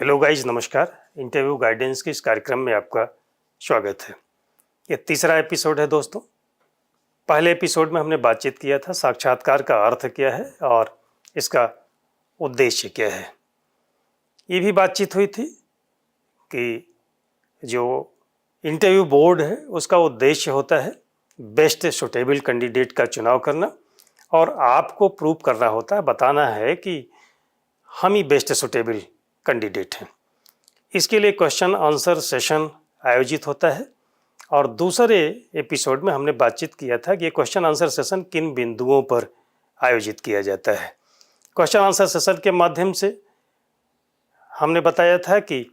Hello guys, नमस्कार। Interview guidance के इस कार्यक्रम में आपका स्वागत है। ये तीसरा एपिसोड है दोस्तों। पहले एपिसोड में हमने बातचीत किया था साक्षात्कार का अर्थ क्या है और इसका उद्देश्य क्या है। ये भी बातचीत हुई थी कि जो इंटरव्यू बोर्ड है उसका उद्देश्य होता है बेस्ट सुटेबल कैंडिडेट का चुनाव करना और आपको प्रूव करना होता है, बताना है कि हम ही बेस्ट सुटेबल कैंडिडेट हैं। इसके लिए क्वेश्चन आंसर सेशन आयोजित होता है और दूसरे एपिसोड में हमने बातचीत किया था कि ये क्वेश्चन आंसर सेशन किन बिंदुओं पर आयोजित किया जाता है। क्वेश्चन आंसर सेशन के माध्यम से हमने बताया था कि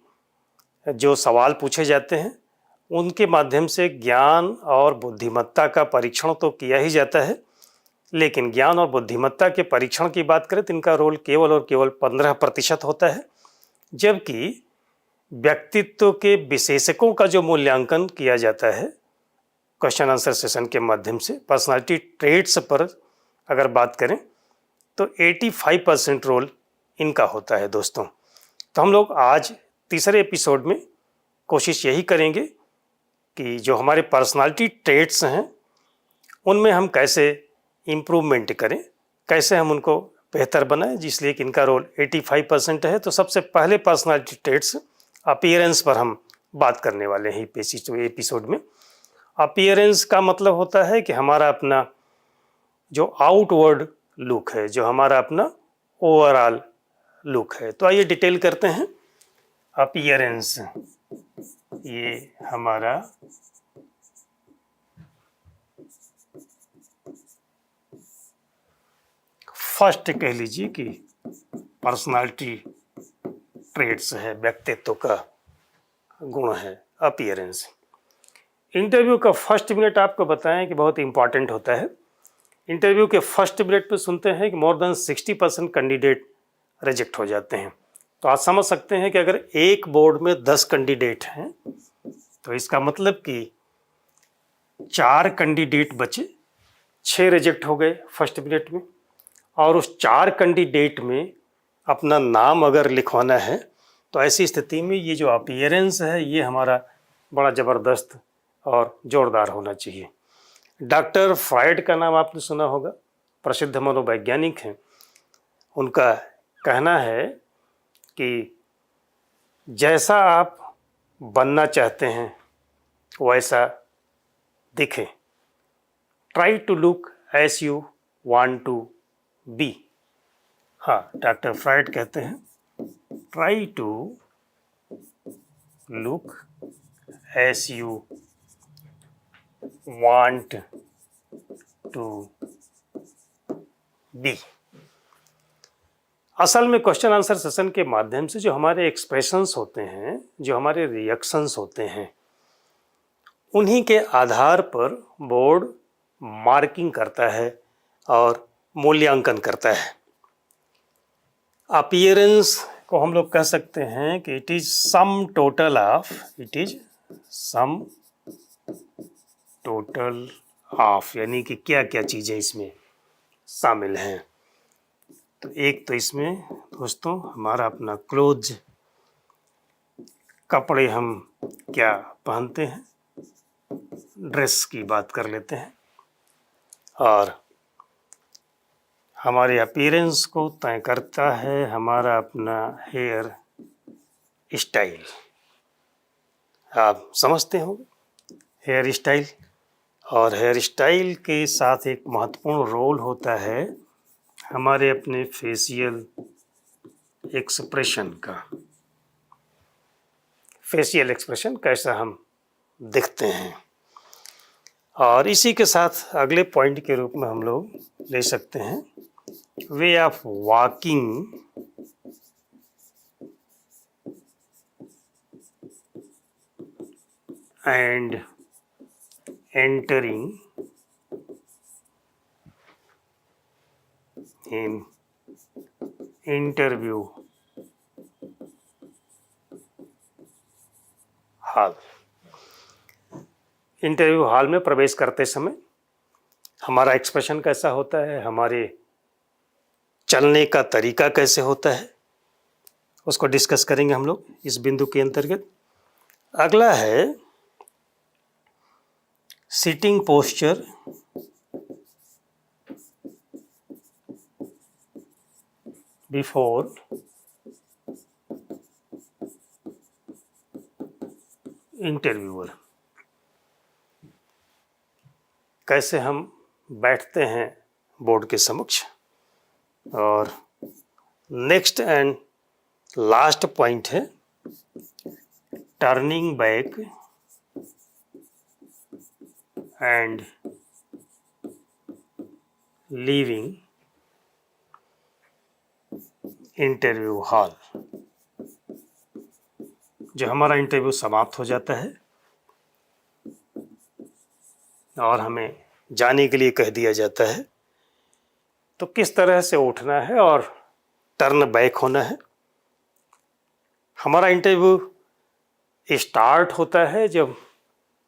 जो सवाल पूछे जाते हैं उनके माध्यम से ज्ञान और बुद्धिमत्ता का परीक्षण तो किया ही जाता है, लेकिन ज्ञान और बुद्धिमत्ता के परीक्षण की बात करें तो इनका रोल केवल और केवल 15% होता है, जबकि व्यक्तित्व के विशेषकों का जो मूल्यांकन किया जाता है क्वेश्चन आंसर सेशन के माध्यम से, पर्सनालिटी ट्रेट्स पर अगर बात करें तो 85% रोल इनका होता है दोस्तों। तो हम लोग आज तीसरे एपिसोड में कोशिश यही करेंगे कि जो हमारे पर्सनालिटी ट्रेट्स हैं उनमें हम कैसे इम्प्रूवमेंट करें, कैसे हम उनको बेहतर बनाएं, जिसलिए कि इनका रोल 85% है। तो सबसे पहले पर्सनालिटी ट्रेट्स अपीयरेंस पर हम बात करने वाले हैं एपिसोड में। अपीयरेंस का मतलब होता है कि हमारा अपना जो आउटवर्ड लुक है, जो हमारा अपना ओवरऑल लुक है। तो आइए डिटेल करते हैं। अपीयरेंस ये हमारा फर्स्ट कह लीजिए कि पर्सनालिटी ट्रेट्स है, व्यक्तित्व का गुण है अपीयरेंस। इंटरव्यू का फर्स्ट मिनट आपको बताएं कि बहुत इंपॉर्टेंट होता है। इंटरव्यू के फर्स्ट मिनट पे सुनते हैं कि मोर देन 60% कैंडिडेट रिजेक्ट हो जाते हैं। तो आप समझ सकते हैं कि अगर एक बोर्ड में 10 कैंडिडेट हैं तो इसका मतलब कि 4 कैंडिडेट बचे, 6 रिजेक्ट हो गए फर्स्ट मिनट में। और उस 4 कैंडिडेट में अपना नाम अगर लिखवाना है तो ऐसी स्थिति में ये जो अपीयरेंस है ये हमारा बड़ा ज़बरदस्त और ज़ोरदार होना चाहिए। डॉक्टर फ्रायड का नाम आपने सुना होगा, प्रसिद्ध मनोवैज्ञानिक हैं। उनका कहना है कि जैसा आप बनना चाहते हैं वैसा दिखें, try to look as you want to be. हाँ, डॉक्टर फ्रायड कहते हैं try to look as you want to be. असल में क्वेश्चन आंसर सेशन के माध्यम से जो हमारे एक्सप्रेशंस होते हैं, जो हमारे रिएक्शंस होते हैं, उन्हीं के आधार पर बोर्ड मार्किंग करता है और मूल्यांकन करता है। अपीयरेंस को हम लोग कह सकते हैं कि it is sum total of, यानी कि क्या क्या चीज़ें इसमें शामिल हैं। तो एक तो इसमें दोस्तों हमारा अपना क्लोथ, कपड़े हम क्या पहनते हैं, ड्रेस की बात कर लेते हैं। और हमारे अपीयरेंस को तय करता है हमारा अपना हेयर स्टाइल। आप समझते हो हेयर स्टाइल, और हेयर स्टाइल के साथ एक महत्वपूर्ण रोल होता है हमारे अपने फेशियल एक्सप्रेशन का। फेशियल एक्सप्रेशन कैसा हम दिखते हैं। और इसी के साथ अगले पॉइंट के रूप में हम लोग ले सकते हैं way of walking and entering in interview hall. Interview hall में प्रवेश करते समय हमारा एक्सप्रेशन कैसा होता है, हमारे चलने का तरीका कैसे होता है, उसको डिस्कस करेंगे हम लोग इस बिंदु के अंतर्गत। अगला है सिटिंग पोस्चर बिफोर इंटरव्यूअर। कैसे हम बैठते हैं बोर्ड के समक्ष। और नेक्स्ट एंड लास्ट पॉइंट है turning back and leaving interview hall. जो हमारा इंटरव्यू समाप्त हो जाता है और हमें जाने के लिए कह दिया जाता है, तो किस तरह से उठना है और टर्न बैक होना है। हमारा इंटरव्यू स्टार्ट होता है जब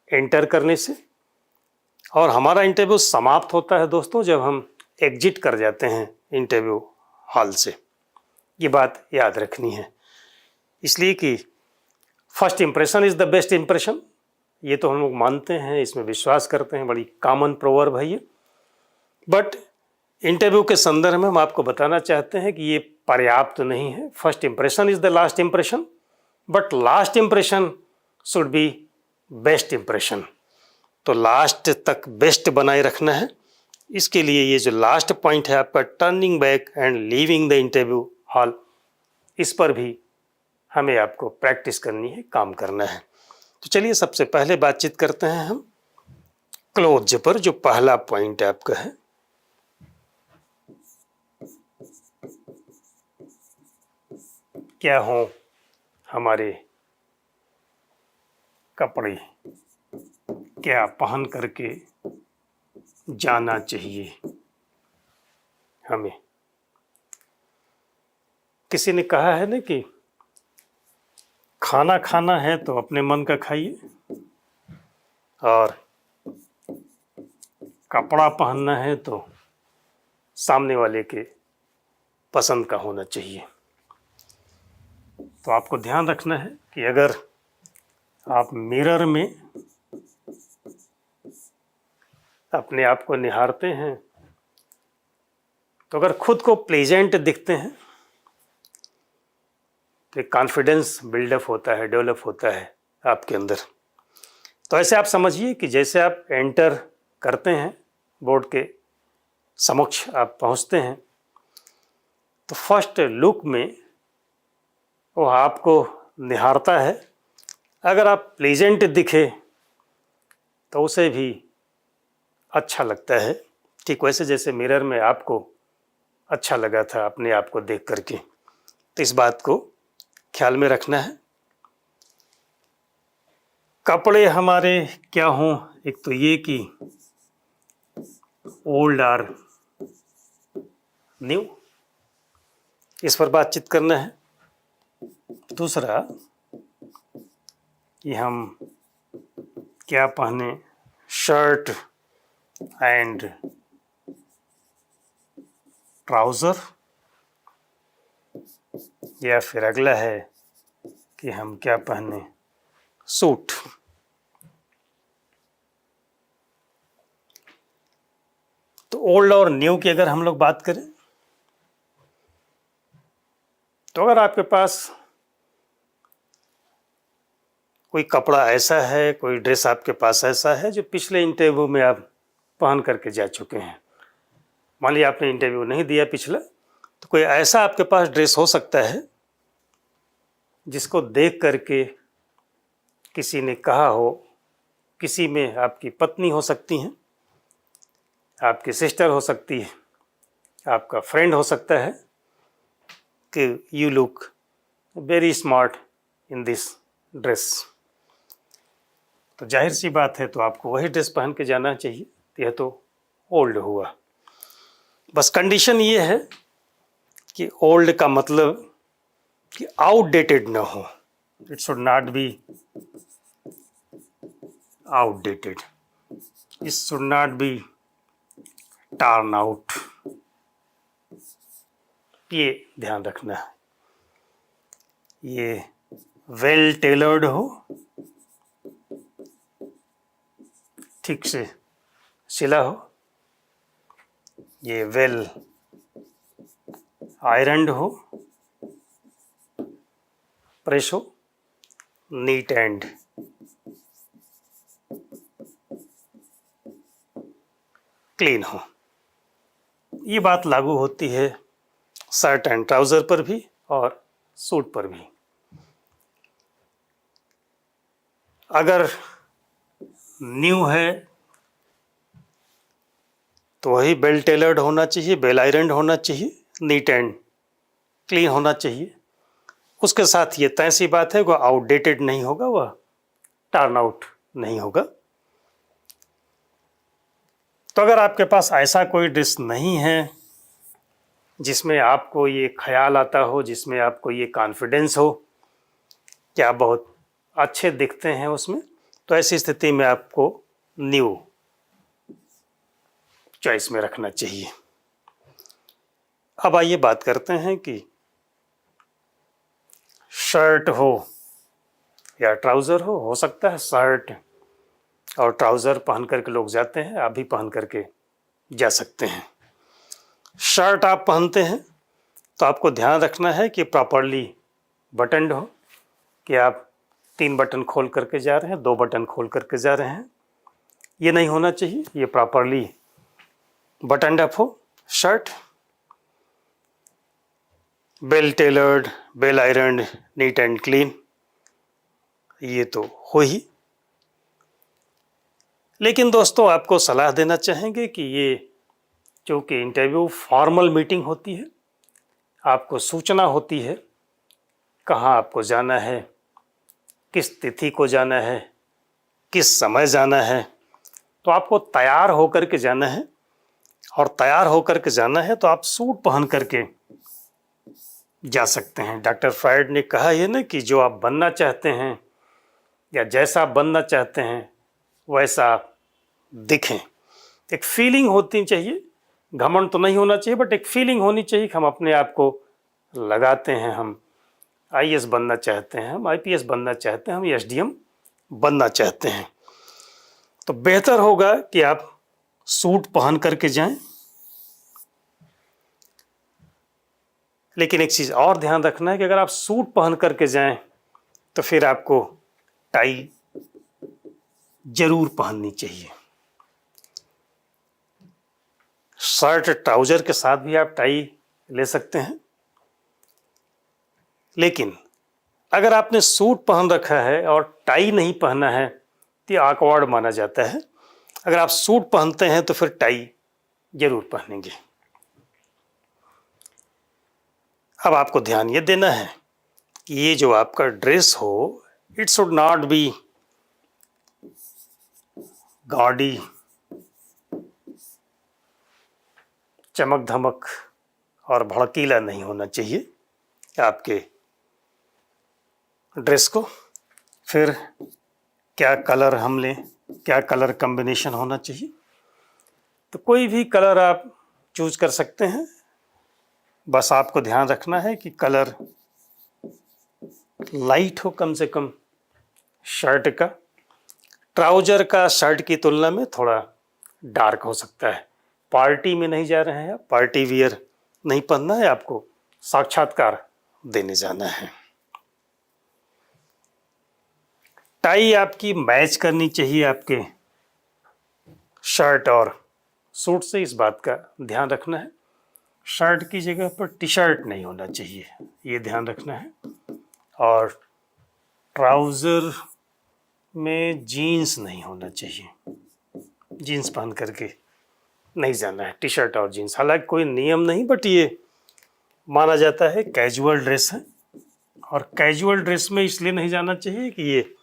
एंटर करने से, और हमारा इंटरव्यू समाप्त होता है दोस्तों जब हम एग्जिट कर जाते हैं इंटरव्यू हॉल से। ये बात याद रखनी है, इसलिए कि first impression is the best impression. ये तो हम लोग मानते हैं, इसमें विश्वास करते हैं, बड़ी कॉमन प्रोवर्ब है ये। बट इंटरव्यू के संदर्भ में हम आपको बताना चाहते हैं कि ये पर्याप्त नहीं है। First impression is the last impression, but last impression should be best impression. तो लास्ट तक बेस्ट बनाए रखना है। इसके लिए ये जो लास्ट पॉइंट है आपका turning back and leaving the interview hall, इस पर भी हमें आपको प्रैक्टिस करनी है, काम करना है। तो चलिए सबसे पहले बातचीत करते हैं हम क्लोज पर, जो पहला पॉइंट आपका है। क्या हो हमारे कपड़े, क्या पहन करके जाना चाहिए हमें। किसी ने कहा है ना कि खाना खाना है तो अपने मन का खाइए, और कपड़ा पहनना है तो सामने वाले के पसंद का होना चाहिए। तो आपको ध्यान रखना है कि अगर आप मिरर में अपने आप को निहारते हैं, तो अगर खुद को प्लेजेंट दिखते हैं तो एक कॉन्फिडेंस बिल्डअप होता है, डेवलप होता है आपके अंदर। तो ऐसे आप समझिए कि जैसे आप एंटर करते हैं बोर्ड के समक्ष, आप पहुंचते हैं, तो फर्स्ट लुक में वो आपको निहारता है। अगर आप प्लेजेंट दिखे तो उसे भी अच्छा लगता है, ठीक वैसे जैसे मिरर में आपको अच्छा लगा था अपने आप को देख करके। तो इस बात को ख्याल में रखना है। कपड़े हमारे क्या हों, एक तो ये कि ओल्ड और न्यू, इस पर बातचीत करना है। दूसरा कि हम क्या पहने, शर्ट एंड ट्राउज़र, या फिर अगला है कि हम क्या पहने, सूट। तो ओल्ड और न्यू की अगर हम लोग बात करें, तो अगर आपके पास कोई कपड़ा ऐसा है, कोई ड्रेस आपके पास ऐसा है जो पिछले इंटरव्यू में आप पहन करके जा चुके हैं, मान लिया आपने इंटरव्यू नहीं दिया पिछला, तो कोई ऐसा आपके पास ड्रेस हो सकता है जिसको देख करके किसी ने कहा हो, किसी में आपकी पत्नी हो सकती हैं, आपकी सिस्टर हो सकती है, आपका फ्रेंड हो सकता है, कि you look very smart in this dress. तो जाहिर सी बात है, तो आपको वही ड्रेस पहन के जाना चाहिए। यह तो ओल्ड हुआ। बस कंडीशन ये है कि ओल्ड का मतलब कि आउटडेटेड ना हो, it should not be outdated, it should not be turn out. ये ध्यान रखना है। ये वेल टेलर्ड हो, ठीक से सिला हो, ये वेल आयरन्ड हो, प्रेस हो, नीट एंड क्लीन हो। ये बात लागू होती है शर्ट एंड ट्राउज़र पर भी और सूट पर भी। अगर न्यू है तो वही बेल टेलर्ड होना चाहिए, बेल आयरन्ड होना चाहिए, नीट एंड क्लीन होना चाहिए। उसके साथ ये तय सी बात है, वह आउटडेटेड नहीं होगा, वह टर्न आउट नहीं होगा। तो अगर आपके पास ऐसा कोई ड्रेस नहीं है जिसमें आपको ये ख्याल आता हो, जिसमें आपको ये कॉन्फिडेंस हो कि आप बहुत अच्छे दिखते हैं उसमें, तो ऐसी स्थिति में आपको न्यू चॉइस में रखना चाहिए। अब आइए बात करते हैं कि शर्ट हो या ट्राउज़र हो सकता है शर्ट और ट्राउज़र पहन करके लोग जाते हैं, आप भी पहन करके जा सकते हैं। शर्ट आप पहनते हैं तो आपको ध्यान रखना है कि प्रॉपरली बटन्ड हो, कि आप 3 बटन खोल करके जा रहे हैं, 2 बटन खोल करके जा रहे हैं, ये नहीं होना चाहिए। ये प्रॉपरली बटन्ड अप हो shirt, well tailored, well ironed, neat and clean, ये तो हो ही। लेकिन दोस्तों आपको सलाह देना चाहेंगे कि ये चूँकि इंटरव्यू फॉर्मल मीटिंग होती है, आपको सूचना होती है कहाँ आपको जाना है, किस तिथि को जाना है, किस समय जाना है, तो आपको तैयार होकर के जाना है। और तैयार होकर के जाना है तो आप सूट पहन करके जा सकते हैं। डॉक्टर फ्रायड ने कहा है ना कि जो आप बनना चाहते हैं या जैसा बनना चाहते हैं वैसा दिखें। एक फीलिंग होती चाहिए, घमंड तो नहीं होना चाहिए, बट एक फीलिंग होनी चाहिए कि हम अपने आप को लगाते हैं, हम आईएएस बनना चाहते हैं, हम आईपीएस बनना चाहते हैं, हम एसडीएम बनना चाहते हैं। तो बेहतर होगा कि आप सूट पहन करके जाएं। लेकिन एक चीज़ और ध्यान रखना है कि अगर आप सूट पहन करके जाएं तो फिर आपको टाई जरूर पहननी चाहिए। शर्ट ट्राउज़र के साथ भी आप टाई ले सकते हैं, लेकिन अगर आपने सूट पहन रखा है और टाई नहीं पहना है तो ऑकवर्ड माना जाता है। अगर आप सूट पहनते हैं तो फिर टाई जरूर पहनेंगे। अब आपको ध्यान ये देना है कि ये जो आपका ड्रेस हो, it should not be gaudy, चमक धमक और भड़कीला नहीं होना चाहिए आपके ड्रेस को। फिर क्या कलर हम लें, क्या कलर कॉम्बिनेशन होना चाहिए, तो कोई भी कलर आप चूज कर सकते हैं। बस आपको ध्यान रखना है कि कलर लाइट हो कम से कम शर्ट का। ट्राउज़र का शर्ट की तुलना में थोड़ा डार्क हो सकता है। पार्टी में नहीं जा रहे हैं आप, पार्टी वियर नहीं पहनना है, आपको साक्षात्कार देने जाना है। टाई आपकी मैच करनी चाहिए आपके शर्ट और सूट से, इस बात का ध्यान रखना है। शर्ट की जगह पर टी शर्ट नहीं होना चाहिए, ये ध्यान रखना है। और ट्राउज़र में जीन्स नहीं होना चाहिए, जीन्स पहन करके नहीं जाना है, टी शर्ट और जीन्स। हालांकि कोई नियम नहीं, बट ये माना जाता है कैजुअल ड्रेस है। और कैजुअल ड्रेस में इसलिए नहीं जाना चाहिए कि ये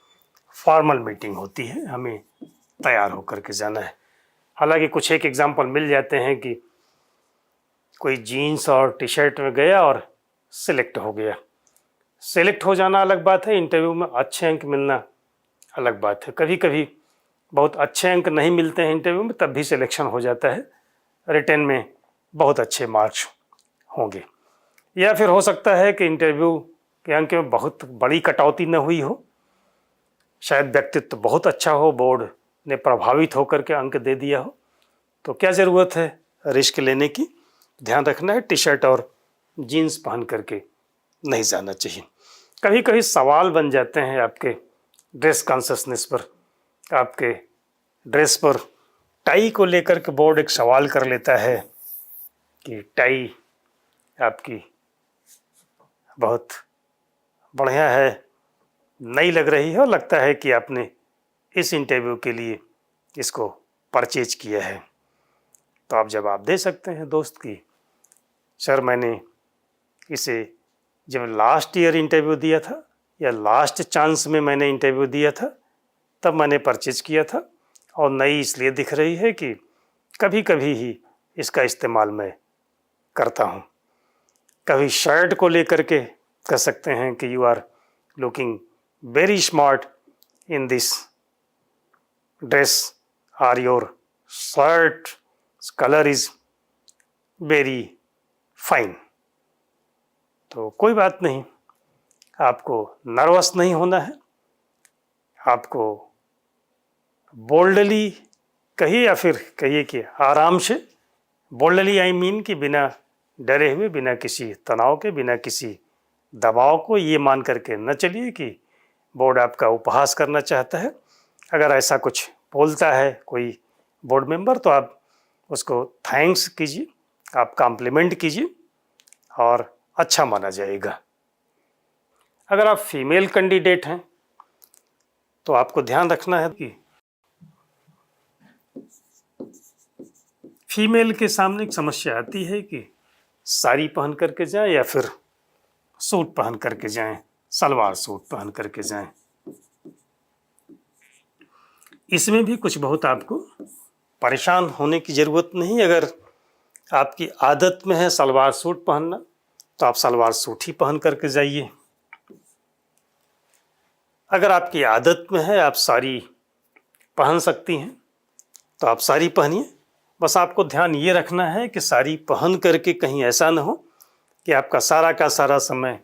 फॉर्मल मीटिंग होती है, हमें तैयार होकर के जाना है। हालांकि कुछ एक एग्जांपल मिल जाते हैं कि कोई जीन्स और टी शर्ट में गया और सिलेक्ट हो गया। सिलेक्ट हो जाना अलग बात है, इंटरव्यू में अच्छे अंक मिलना अलग बात है। कभी कभी बहुत अच्छे अंक नहीं मिलते हैं इंटरव्यू में, तब भी सिलेक्शन हो जाता है, रिटन में बहुत अच्छे मार्क्स होंगे। या फिर हो सकता है कि इंटरव्यू कि अंक में बहुत बड़ी कटौती न हुई हो, शायद व्यक्तित्व बहुत अच्छा हो, बोर्ड ने प्रभावित होकर के अंक दे दिया हो, तो क्या ज़रूरत है रिस्क लेने की। ध्यान रखना है टी शर्ट और जीन्स पहन करके नहीं जाना चाहिए। कभी कभी सवाल बन जाते हैं आपके ड्रेस कॉन्शियसनेस पर, आपके ड्रेस पर टाई को लेकर के बोर्ड एक सवाल कर लेता है कि टाई आपकी बहुत बढ़िया है, नई लग रही है और लगता है कि आपने इस इंटरव्यू के लिए इसको परचेज किया है। तो आप जवाब दे सकते हैं दोस्त की सर मैंने इसे जब लास्ट ईयर इंटरव्यू दिया था या लास्ट चांस में मैंने इंटरव्यू दिया था तब मैंने परचेज किया था, और नई इसलिए दिख रही है कि कभी कभी ही इसका इस्तेमाल मैं करता हूँ। कभी शर्ट को लेकर के कह सकते हैं कि you are looking very smart in this dress, or your shirt colour is very fine. तो कोई बात नहीं, आपको नर्वस नहीं होना है, आपको बोल्डली कहिए या फिर कहिए कि आराम से, बोल्डली आई मीन कि बिना डरे हुए, बिना किसी तनाव के, बिना किसी दबाव को ये मान करके न चलिए कि बोर्ड आपका उपहास करना चाहता है। अगर ऐसा कुछ बोलता है कोई बोर्ड मेंबर तो आप उसको थैंक्स कीजिए, आप कॉम्प्लीमेंट कीजिए और अच्छा माना जाएगा। अगर आप फीमेल कैंडिडेट हैं तो आपको ध्यान रखना है कि फीमेल के सामने एक समस्या आती है कि साड़ी पहन करके जाएं या फिर सूट पहन करके जाएं, सलवार सूट पहन करके जाएं। इसमें भी कुछ बहुत आपको परेशान होने की ज़रूरत नहीं। अगर आपकी आदत में है सलवार सूट पहनना तो आप सलवार सूट ही पहन करके जाइए। अगर आपकी आदत में है आप साड़ी पहन सकती हैं तो आप साड़ी पहनिए। बस आपको ध्यान ये रखना है कि साड़ी पहन करके कहीं ऐसा ना हो कि आपका सारा का सारा समय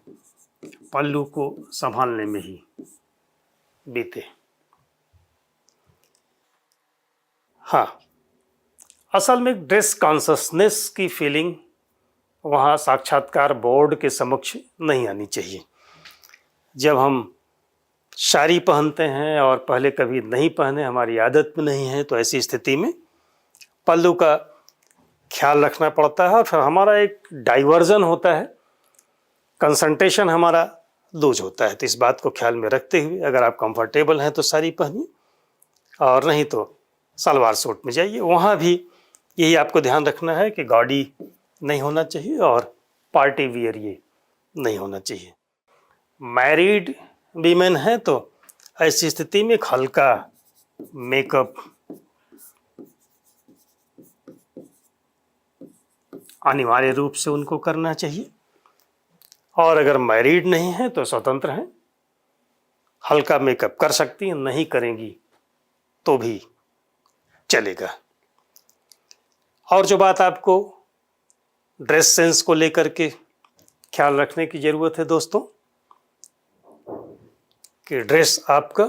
पल्लू को संभालने में ही बीते। हाँ, असल में ड्रेस कॉन्शसनेस की फीलिंग वहाँ साक्षात्कार बोर्ड के समक्ष नहीं आनी चाहिए। जब हम साड़ी पहनते हैं और पहले कभी नहीं पहने, हमारी आदत में नहीं है, तो ऐसी स्थिति में पल्लू का ख्याल रखना पड़ता है और फिर हमारा एक डाइवर्जन होता है, कंसंट्रेशन हमारा लूज होता है। तो इस बात को ख्याल में रखते हुए अगर आप कंफर्टेबल हैं तो साड़ी पहनिए और नहीं तो सलवार सूट में जाइए। वहाँ भी यही आपको ध्यान रखना है कि गॉडी नहीं होना चाहिए और पार्टी वियर ये नहीं होना चाहिए। मैरिड वीमेन है तो ऐसी स्थिति में हल्का मेकअप अनिवार्य रूप से उनको करना चाहिए, और अगर मैरिड नहीं है तो स्वतंत्र हैं, हल्का मेकअप कर सकती हैं, नहीं करेंगी तो भी चलेगा। और जो बात आपको ड्रेस सेंस को लेकर के ख्याल रखने की ज़रूरत है दोस्तों, कि ड्रेस आपका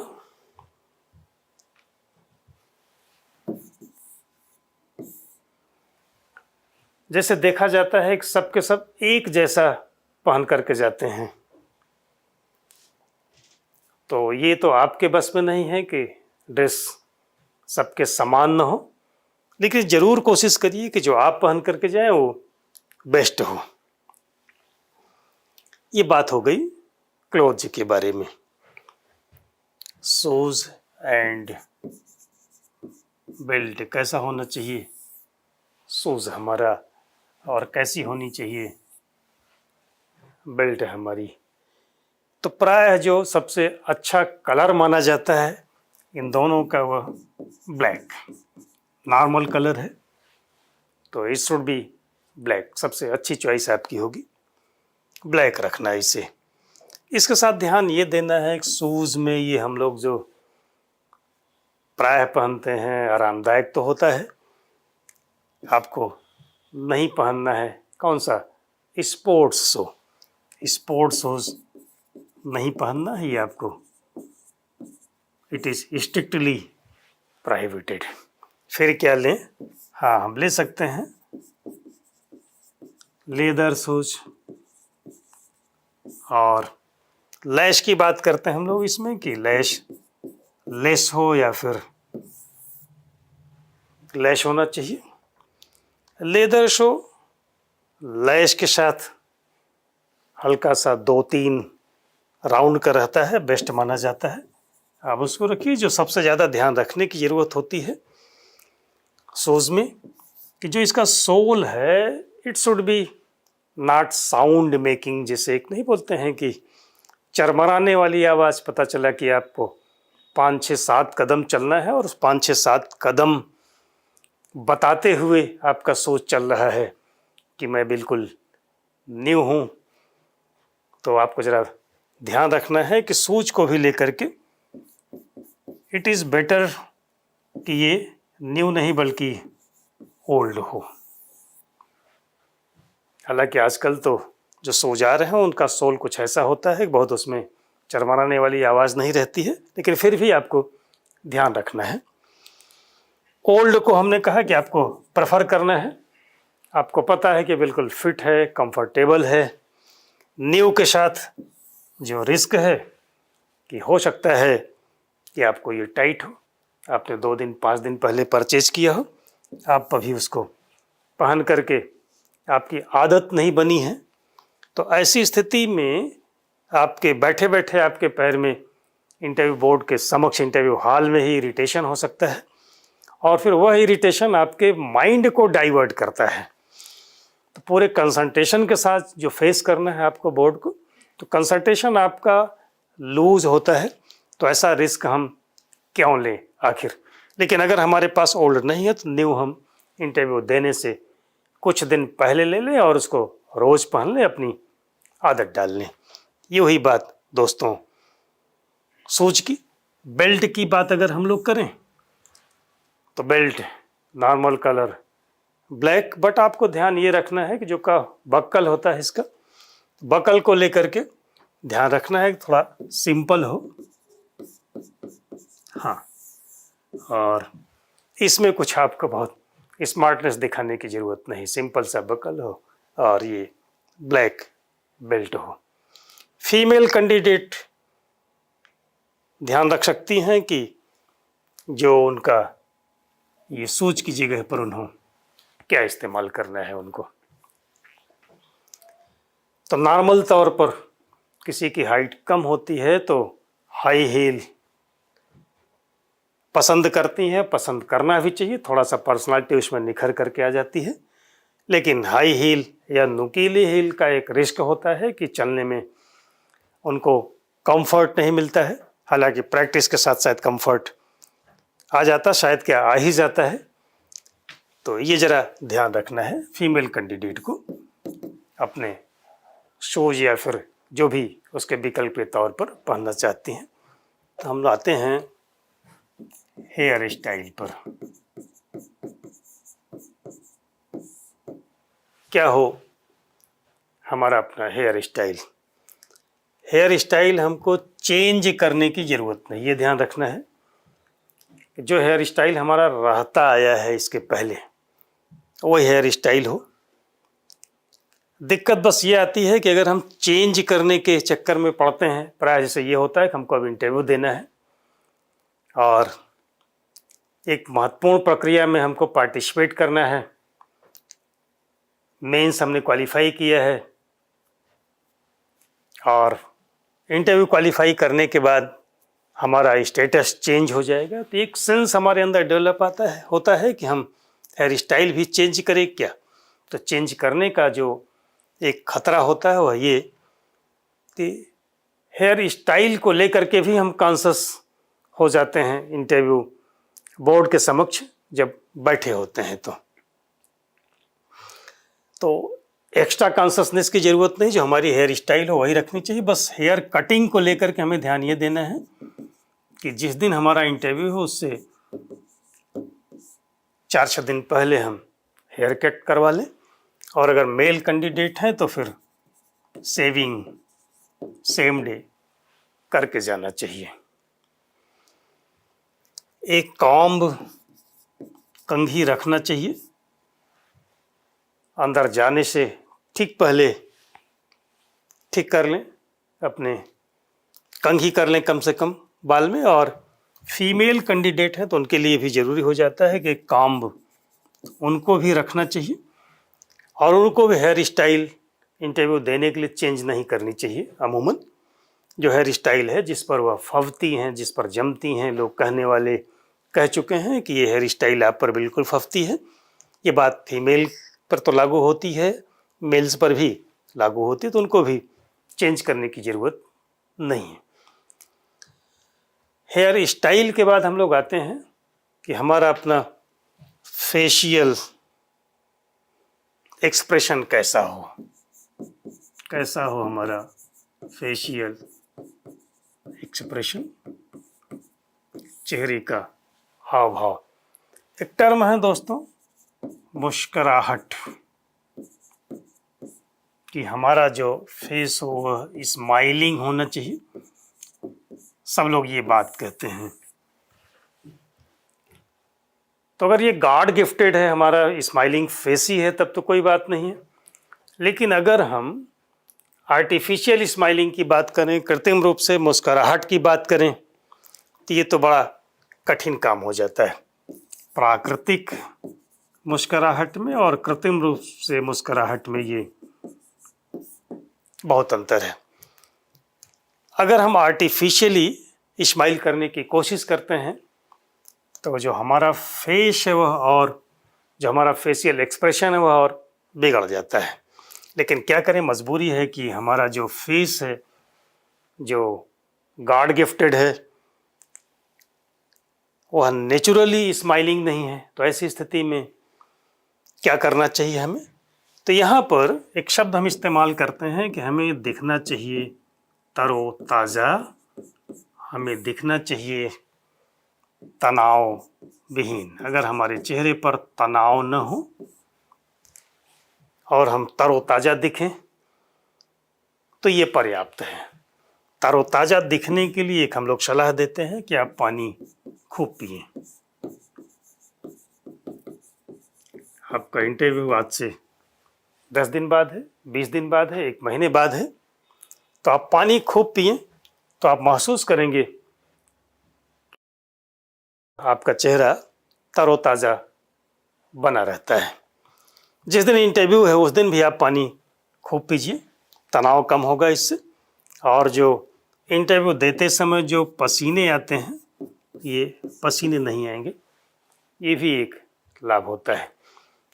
जैसे देखा जाता है कि सबके सब एक जैसा पहन करके जाते हैं, तो ये तो आपके बस में नहीं है कि ड्रेस सबके समान ना हो, लेकिन ज़रूर कोशिश करिए कि जो आप पहन करके जाएं वो बेस्ट हो। ये बात हो गई क्लोथ के बारे में। शूज़ एंड बेल्ट कैसा होना चाहिए, शूज़ हमारा और कैसी होनी चाहिए बेल्ट हमारी, तो प्रायः जो सबसे अच्छा कलर माना जाता है इन दोनों का वह ब्लैक नॉर्मल कलर है, तो इट शुड बी ब्लैक। सबसे अच्छी चॉइस आपकी होगी, ब्लैक रखना है इसे। इसके साथ ध्यान ये देना है कि शूज़ में ये हम लोग जो प्रायः पहनते हैं आरामदायक तो होता है, आपको नहीं पहनना है कौन सा स्पोर्ट्स शूज़ नहीं पहनना है, ये आपको इट इज़ स्ट्रिक्टली प्रोहिबिटेड। फिर क्या लें? हाँ, हम ले सकते हैं लेदर शूज। और लैश की बात करते हैं हम लोग इसमें कि लेस हो या फिर लैश होना चाहिए। लेदर शो लैश के साथ हल्का सा 2-3 राउंड का रहता है, बेस्ट माना जाता है। आप उसको रखिए। जो सबसे ज़्यादा ध्यान रखने की ज़रूरत होती है शूज़ में कि जो इसका सोल है it should be not sound making, जिसे एक नहीं बोलते हैं कि चरमराने वाली आवाज़। पता चला कि आपको 5-6-7 कदम चलना है और उस 5-6-7 कदम बताते हुए आपका शूज़ चल रहा है कि मैं बिल्कुल न्यू हूँ। तो आपको ज़रा ध्यान रखना है कि शूज़ को भी लेकर के इट इज़ बेटर कि ये न्यू नहीं बल्कि ओल्ड हो। हालांकि आजकल तो जो शूज आ रहे हैं उनका सोल कुछ ऐसा होता है कि बहुत उसमें चरमराने वाली आवाज़ नहीं रहती है, लेकिन फिर भी आपको ध्यान रखना है। ओल्ड को हमने कहा कि आपको प्रेफर करना है, आपको पता है कि बिल्कुल फिट है, कंफर्टेबल है। न्यू के साथ जो रिस्क है कि हो सकता है कि आपको ये टाइट हो, आपने 2 दिन 5 दिन पहले परचेज किया हो, आप अभी उसको पहन करके आपकी आदत नहीं बनी है। तो ऐसी स्थिति में आपके बैठे बैठे आपके पैर में इंटरव्यू बोर्ड के समक्ष इंटरव्यू हॉल में ही इरिटेशन हो सकता है और फिर वह इरिटेशन आपके माइंड को डाइवर्ट करता है। तो पूरे कंसंट्रेशन के साथ जो फेस करना है आपको बोर्ड को, तो कंसंट्रेशन आपका लूज होता है। तो ऐसा रिस्क हम क्यों लें आखिर। लेकिन अगर हमारे पास ओल्ड नहीं है तो न्यू हम इंटरव्यू देने से कुछ दिन पहले ले लें और उसको रोज़ पहन लें, अपनी आदत डाल लें। ये वही बात दोस्तों शूज की। बेल्ट की बात अगर हम लोग करें तो belt normal colour black, but आपको ध्यान ये रखना है कि जो का बक्कल होता है इसका, बकल को लेकर के ध्यान रखना है थोड़ा सिंपल हो। हाँ, और इसमें कुछ आपको बहुत स्मार्टनेस दिखाने की ज़रूरत नहीं, सिंपल सा बकल हो और ये ब्लैक बेल्ट हो। फीमेल कैंडिडेट ध्यान रख सकती हैं कि जो उनका ये शूज की जगह पर उन्होंने क्या इस्तेमाल करना है उनको। तो नॉर्मल तौर पर किसी की हाइट कम होती है तो हाई हील पसंद करती हैं, पसंद करना भी चाहिए, थोड़ा सा पर्सनालिटी उसमें निखर करके आ जाती है। लेकिन हाई हील या नुकीली हील का एक रिस्क होता है कि चलने में उनको कंफर्ट नहीं मिलता है। हालांकि प्रैक्टिस के साथ शायद कंफर्ट आ जाता, शायद क्या आ ही जाता है। तो ये ज़रा ध्यान रखना है फीमेल कैंडिडेट को अपने शूज या फिर जो भी उसके विकल्प के तौर पर पहनना चाहती हैं। तो हम आते हैं हेयर स्टाइल पर। क्या हो हमारा अपना हेयर स्टाइल। हेयर स्टाइल हमको चेंज करने की ज़रूरत नहीं, ये ध्यान रखना है। जो हेयर स्टाइल हमारा रहता आया है इसके पहले वही हेयर स्टाइल हो। दिक्कत बस ये आती है कि अगर हम चेंज करने के चक्कर में पड़ते हैं, प्राय जैसे ये होता है कि हमको अब इंटरव्यू देना है और एक महत्वपूर्ण प्रक्रिया में हमको पार्टिसिपेट करना है, मेंस हमने क्वालिफाई किया है और इंटरव्यू क्वालिफाई करने के बाद हमारा स्टेटस चेंज हो जाएगा। तो एक सेंस हमारे अंदर डेवलप होता है कि हम हेयर स्टाइल भी चेंज करें क्या। तो चेंज करने का जो एक खतरा होता है वह ये कि हेयर स्टाइल को लेकर के भी हम कॉन्शियस हो जाते हैं इंटरव्यू बोर्ड के समक्ष जब बैठे होते हैं। तो एक्स्ट्रा कॉन्शियसनेस की ज़रूरत नहीं, जो हमारी हेयर स्टाइल हो वही रखनी चाहिए। बस हेयर कटिंग को लेकर के हमें ध्यान ये देना है कि जिस दिन हमारा इंटरव्यू हो उससे 4-6 दिन पहले हम हेयर कट करवा लें और अगर मेल कैंडिडेट हैं तो फिर सेविंग सेम डे करके जाना चाहिए। एक कॉम्ब कंघी रखना चाहिए, अंदर जाने से ठीक पहले ठीक कर लें, अपने कंघी कर लें कम से कम बाल में। और फीमेल कैंडिडेट है तो उनके लिए भी ज़रूरी हो जाता है कि कॉम्ब उनको भी रखना चाहिए, और उनको भी हेयर स्टाइल इंटरव्यू देने के लिए चेंज नहीं करनी चाहिए। अमूमन जो हेयर स्टाइल है जिस पर वह फवती हैं, जिस पर जमती हैं, लोग कहने वाले कह चुके हैं कि ये हेयर स्टाइल आप पर बिल्कुल फवती है। ये बात फीमेल पर तो लागू होती है, मेल्स पर भी लागू होती है, तो उनको भी चेंज करने की ज़रूरत नहीं है। हेयर स्टाइल के बाद हम लोग आते हैं कि हमारा अपना फेशियल एक्सप्रेशन कैसा हो हमारा फेशियल एक्सप्रेशन, चेहरे का हाव भाव। एक टर्म है दोस्तों मुस्कुराहट, कि हमारा जो फेस हो वह स्माइलिंग होना चाहिए। सब लोग ये बात कहते हैं। तो अगर ये गॉड गिफ्टेड है, हमारा स्माइलिंग फेस ही है, तब तो कोई बात नहीं है। लेकिन अगर हम आर्टिफिशियल स्माइलिंग की बात करें, कृत्रिम रूप से मुस्कुराहट की बात करें, तो ये तो बड़ा कठिन काम हो जाता है। प्राकृतिक मुस्कुराहट में और कृत्रिम रूप से मुस्कुराहट में ये बहुत अंतर है। अगर हम आर्टिफिशियली स्माइल करने की कोशिश करते हैं तो जो हमारा फेस है वह, और जो हमारा फेशियल एक्सप्रेशन है वह और बिगड़ जाता है। लेकिन क्या करें, मजबूरी है कि हमारा जो फेस है, जो गॉड गिफ्टेड है, वह नेचुरली स्माइलिंग नहीं है। तो ऐसी स्थिति में क्या करना चाहिए हमें? तो यहाँ पर एक शब्द हम इस्तेमाल करते हैं कि हमें दिखना चाहिए तरोताज़ा, हमें दिखना चाहिए तनाव विहीन। अगर हमारे चेहरे पर तनाव न हो और हम तरोताज़ा दिखें तो ये पर्याप्त है। तरोताज़ा दिखने के लिए एक हम लोग सलाह देते हैं कि आप पानी खूब पिएं। आपका इंटरव्यू आज से 10 दिन बाद है, 20 दिन बाद है, 1 महीने बाद है, तो आप पानी खूब पिएं, तो आप महसूस करेंगे आपका चेहरा तरोताज़ा बना रहता है। जिस दिन इंटरव्यू है उस दिन भी आप पानी खूब पीजिए, तनाव कम होगा इससे। और जो इंटरव्यू देते समय जो पसीने आते हैं, ये पसीने नहीं आएंगे, ये भी एक लाभ होता है।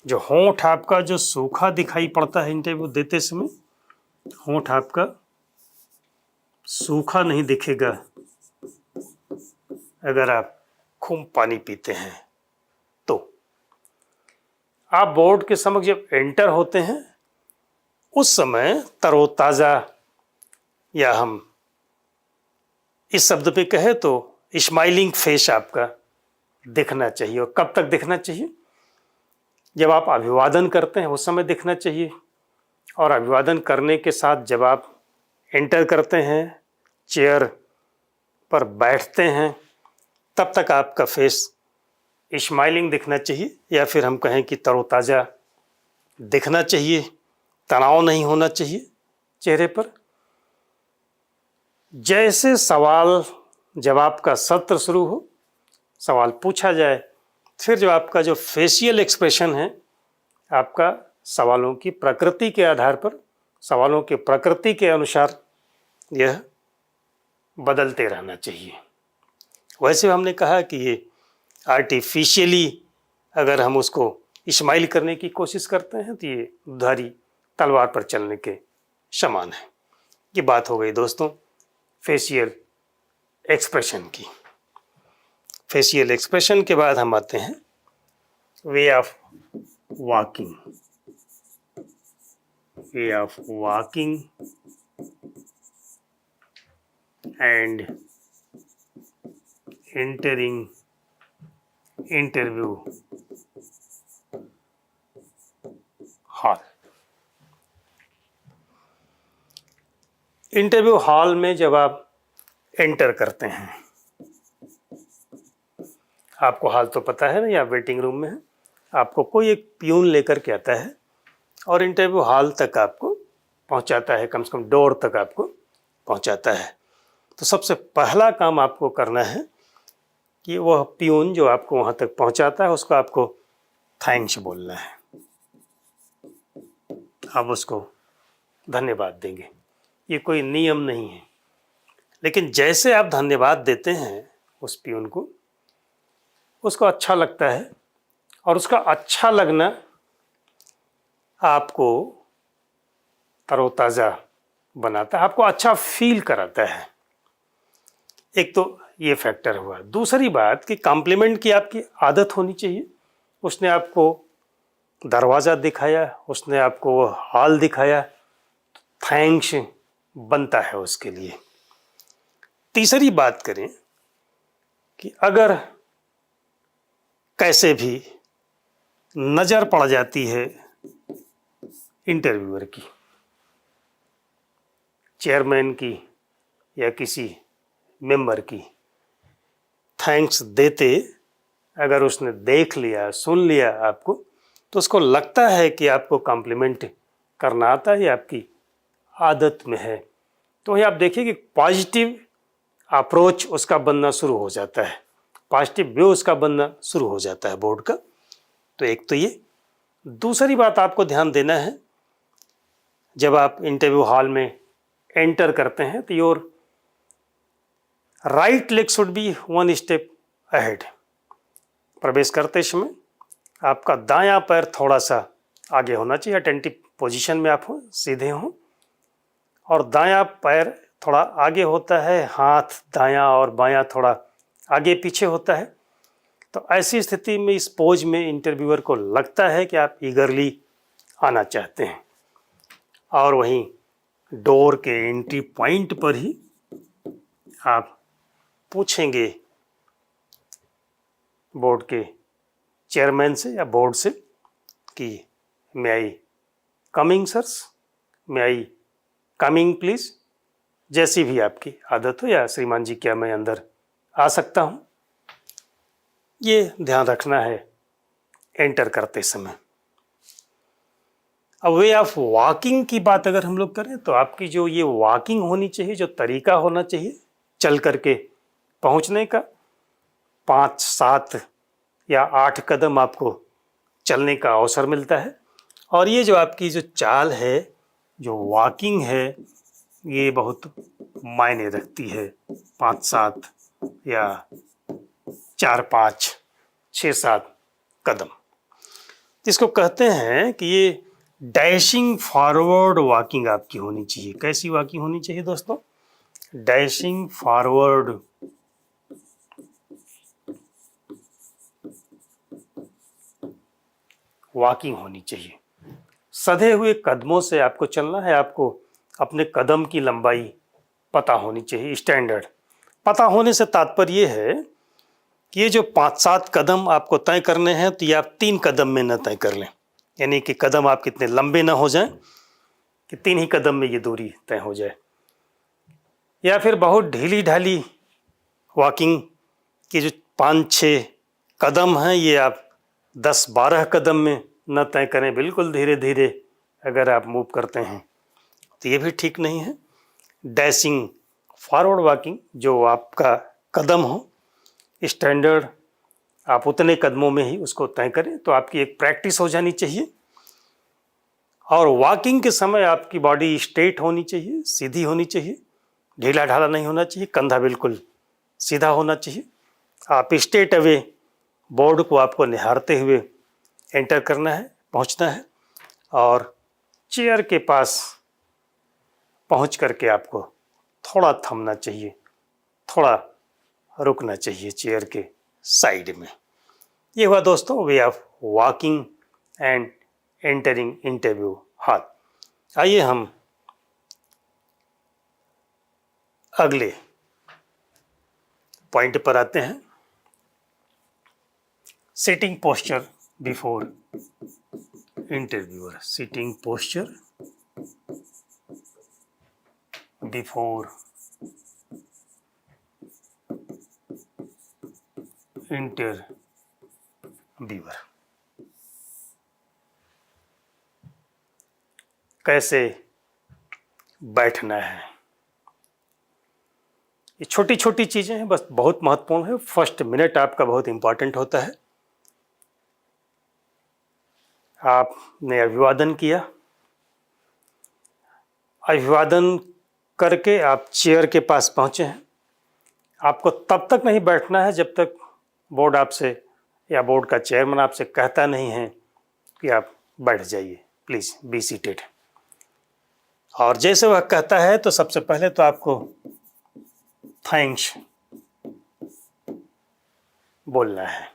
जो होंठ आपका जो सूखा दिखाई पड़ता है इंटरव्यू देते समय, होंठ आपका सूखा नहीं दिखेगा अगर आप खूब पानी पीते हैं। तो आप बोर्ड के समक्ष जब एंटर होते हैं उस समय तरोताज़ा, या हम इस शब्द पे कहें तो स्माइलिंग फेस आपका दिखना चाहिए। और कब तक दिखना चाहिए? जब आप अभिवादन करते हैं उस समय दिखना चाहिए, और अभिवादन करने के साथ जब आप एंटर करते हैं, चेयर पर बैठते हैं, तब तक आपका फेस स्माइलिंग दिखना चाहिए, या फिर हम कहें कि तरोताज़ा दिखना चाहिए, तनाव नहीं होना चाहिए चेहरे पर। जैसे सवाल जवाब का सत्र शुरू हो, सवाल पूछा जाए, फिर जो आपका जो फेशियल एक्सप्रेशन है, आपका सवालों की प्रकृति के आधार पर, सवालों की प्रकृति के अनुसार यह बदलते रहना चाहिए। वैसे हमने कहा कि ये आर्टिफिशियली अगर हम उसको स्माइल करने की कोशिश करते हैं तो ये धारी तलवार पर चलने के समान है। ये बात हो गई दोस्तों फेशियल एक्सप्रेशन की। फेशियल एक्सप्रेशन के बाद हम आते हैं way of walking. Way of walking and entering interview hall. Interview hall में जब आप एंटर करते हैं। आपको हाल तो पता है ना, या वेटिंग रूम में है, आपको कोई एक प्यून लेकर के आता है और इंटरव्यू हॉल तक आपको पहुंचाता है, कम से कम डोर तक आपको पहुंचाता है। तो सबसे पहला काम आपको करना है कि वह प्यून जो आपको वहां तक पहुंचाता है उसको आपको थैंक्स बोलना है। आप उसको धन्यवाद देंगे। ये कोई नियम नहीं है, लेकिन जैसे आप धन्यवाद देते हैं उस प्यून को, उसको अच्छा लगता है और उसका अच्छा लगना आपको तरोताज़ा बनाता है, आपको अच्छा फील कराता है। एक तो ये फैक्टर हुआ। दूसरी बात कि कॉम्प्लीमेंट की आपकी आदत होनी चाहिए। उसने आपको दरवाज़ा दिखाया, उसने आपको वो हॉल दिखाया, थैंक्स बनता है उसके लिए। तीसरी बात करें कि अगर कैसे भी नज़र पड़ जाती है इंटरव्यूअर की, चेयरमैन की या किसी मेंबर की, थैंक्स देते अगर उसने देख लिया, सुन लिया आपको, तो उसको लगता है कि आपको कॉम्प्लीमेंट करना आता है, आपकी आदत में है, तो ये आप देखिए कि पॉजिटिव अप्रोच उसका बनना शुरू हो जाता है, पॉजिटिव व्यू उसका बनना शुरू हो जाता है बोर्ड का। तो एक तो ये। दूसरी बात आपको ध्यान देना है, जब आप इंटरव्यू हॉल में एंटर करते हैं तो your right leg should be one step ahead. प्रवेश करते समय आपका दायां पैर थोड़ा सा आगे होना चाहिए, अटेंटिव पोजीशन में आप हो, सीधे हों, और दायां पैर थोड़ा आगे होता है, हाथ दायां और बायां थोड़ा आगे पीछे होता है। तो ऐसी स्थिति में, इस पोज में इंटरव्यूअर को लगता है कि आप ईगरली आना चाहते हैं। और वहीं डोर के एंट्री पॉइंट पर ही आप पूछेंगे बोर्ड के चेयरमैन से या बोर्ड से कि may I coming sirs, may I coming please, जैसी भी आपकी आदत हो, या श्रीमान जी क्या मैं अंदर आ सकता हूँ। ये ध्यान रखना है एंटर करते समय। अब वे ऑफ वॉकिंग की बात अगर हम लोग करें तो आपकी जो ये वॉकिंग होनी चाहिए, जो तरीका होना चाहिए चल करके पहुंचने का, 5, 7 या 8 कदम आपको चलने का अवसर मिलता है। और ये जो आपकी जो चाल है, जो वॉकिंग है, ये बहुत मायने रखती है। 5, 7 या 4, 5, 6, 7 कदम, जिसको कहते हैं कि ये डैशिंग फॉरवर्ड वॉकिंग आपकी होनी चाहिए। कैसी वॉकिंग होनी चाहिए दोस्तों? डैशिंग फॉरवर्ड वॉकिंग होनी चाहिए। सधे हुए कदमों से आपको चलना है। आपको अपने कदम की लंबाई पता होनी चाहिए, स्टैंडर्ड। पता होने से तात्पर्य ये है कि ये जो 5-7 कदम आपको तय करने हैं, तो ये आप 3 कदम में न तय कर लें, यानी कि कदम आप कितने लंबे ना हो जाएं कि 3 ही कदम में ये दूरी तय हो जाए, या फिर बहुत ढीली ढाली वॉकिंग की जो 5-6 कदम हैं, ये आप 10-12 कदम में न तय करें। बिल्कुल धीरे धीरे अगर आप मूव करते हैं तो ये भी ठीक नहीं है। डैशिंग फॉरवर्ड वॉकिंग, जो आपका कदम हो स्टैंडर्ड, आप उतने कदमों में ही उसको तय करें, तो आपकी एक प्रैक्टिस हो जानी चाहिए। और वॉकिंग के समय आपकी बॉडी स्ट्रेट होनी चाहिए, सीधी होनी चाहिए, ढीला ढाला नहीं होना चाहिए, कंधा बिल्कुल सीधा होना चाहिए। आप स्ट्रेट अवे बोर्ड को आपको निहारते हुए एंटर करना है, पहुंचना है, और चेयर के पास पहुंच करके आपको थोड़ा थमना चाहिए, थोड़ा रुकना चाहिए चेयर के साइड में। ये हुआ दोस्तों way of walking and entering interview hall. आइए हम अगले पॉइंट पर आते हैं। Sitting posture before interviewer. Sitting posture before interviewer. कैसे बैठना है, ये छोटी छोटी चीज़ें हैं, बस बहुत महत्वपूर्ण है। फर्स्ट मिनट आपका बहुत इंपॉर्टेंट होता है। आपने अभिवादन किया, अभिवादन करके आप चेयर के पास पहुँचे हैं। आपको तब तक नहीं बैठना है जब तक बोर्ड आपसे या बोर्ड का चेयरमैन आपसे कहता नहीं है कि आप बैठ जाइए, प्लीज़ बी सीटेड। और जैसे वह कहता है तो सबसे पहले तो आपको थैंक्स बोलना है।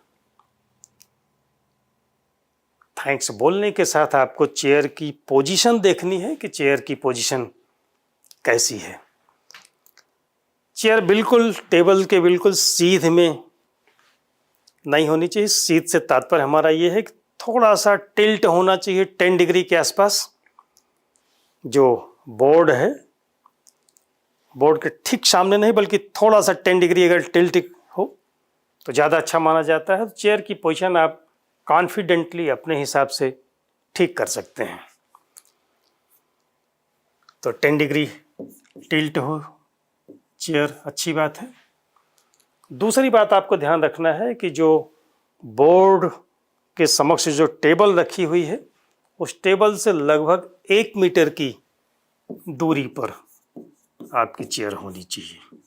थैंक्स बोलने के साथ आपको चेयर की पोजीशन देखनी है कि चेयर की पोजीशन कैसी है। चेयर बिल्कुल टेबल के बिल्कुल सीध में नहीं होनी चाहिए। सीध से तात्पर्य हमारा ये है कि थोड़ा सा टिल्ट होना चाहिए 10 डिग्री के आसपास। जो बोर्ड है, बोर्ड के ठीक सामने नहीं बल्कि थोड़ा सा 10 डिग्री अगर टिल्ट हो तो ज़्यादा अच्छा माना जाता है। चेयर की पोजीशन आप कॉन्फिडेंटली अपने हिसाब से ठीक कर सकते हैं। तो 10 डिग्री टिल्ट हो चेयर, अच्छी बात है। दूसरी बात आपको ध्यान रखना है कि जो बोर्ड के समक्ष जो टेबल रखी हुई है उस टेबल से लगभग 1 मीटर की दूरी पर आपकी चेयर होनी चाहिए।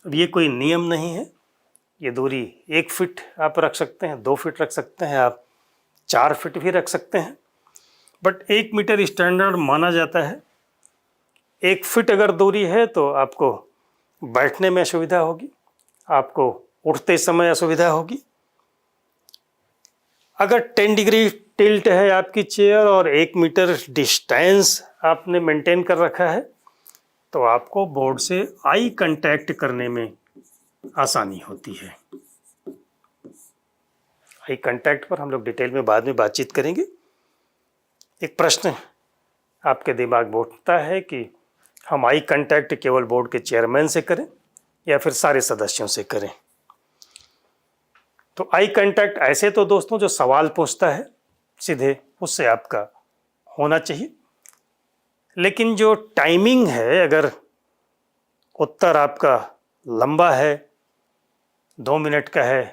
अब ये कोई नियम नहीं है, ये दूरी 1 फीट आप रख सकते हैं, 2 फीट रख सकते हैं, आप 4 फीट भी रख सकते हैं, बट 1 मीटर स्टैंडर्ड माना जाता है। 1 फीट अगर दूरी है तो आपको बैठने में असुविधा होगी, आपको उठते समय असुविधा होगी। अगर 10 डिग्री टिल्ट है आपकी चेयर और 1 मीटर डिस्टेंस आपने मेंटेन कर रखा है तो आपको बोर्ड से आई कांटेक्ट करने में आसानी होती है। आई कांटेक्ट पर हम लोग डिटेल में बाद में बातचीत करेंगे। एक प्रश्न आपके दिमाग में उठता है कि हम आई कांटेक्ट केवल बोर्ड के चेयरमैन से करें या फिर सारे सदस्यों से करें। तो आई कांटेक्ट ऐसे तो दोस्तों जो सवाल पूछता है सीधे उससे आपका होना चाहिए, लेकिन जो टाइमिंग है, अगर उत्तर आपका लंबा है, 2 मिनट का है,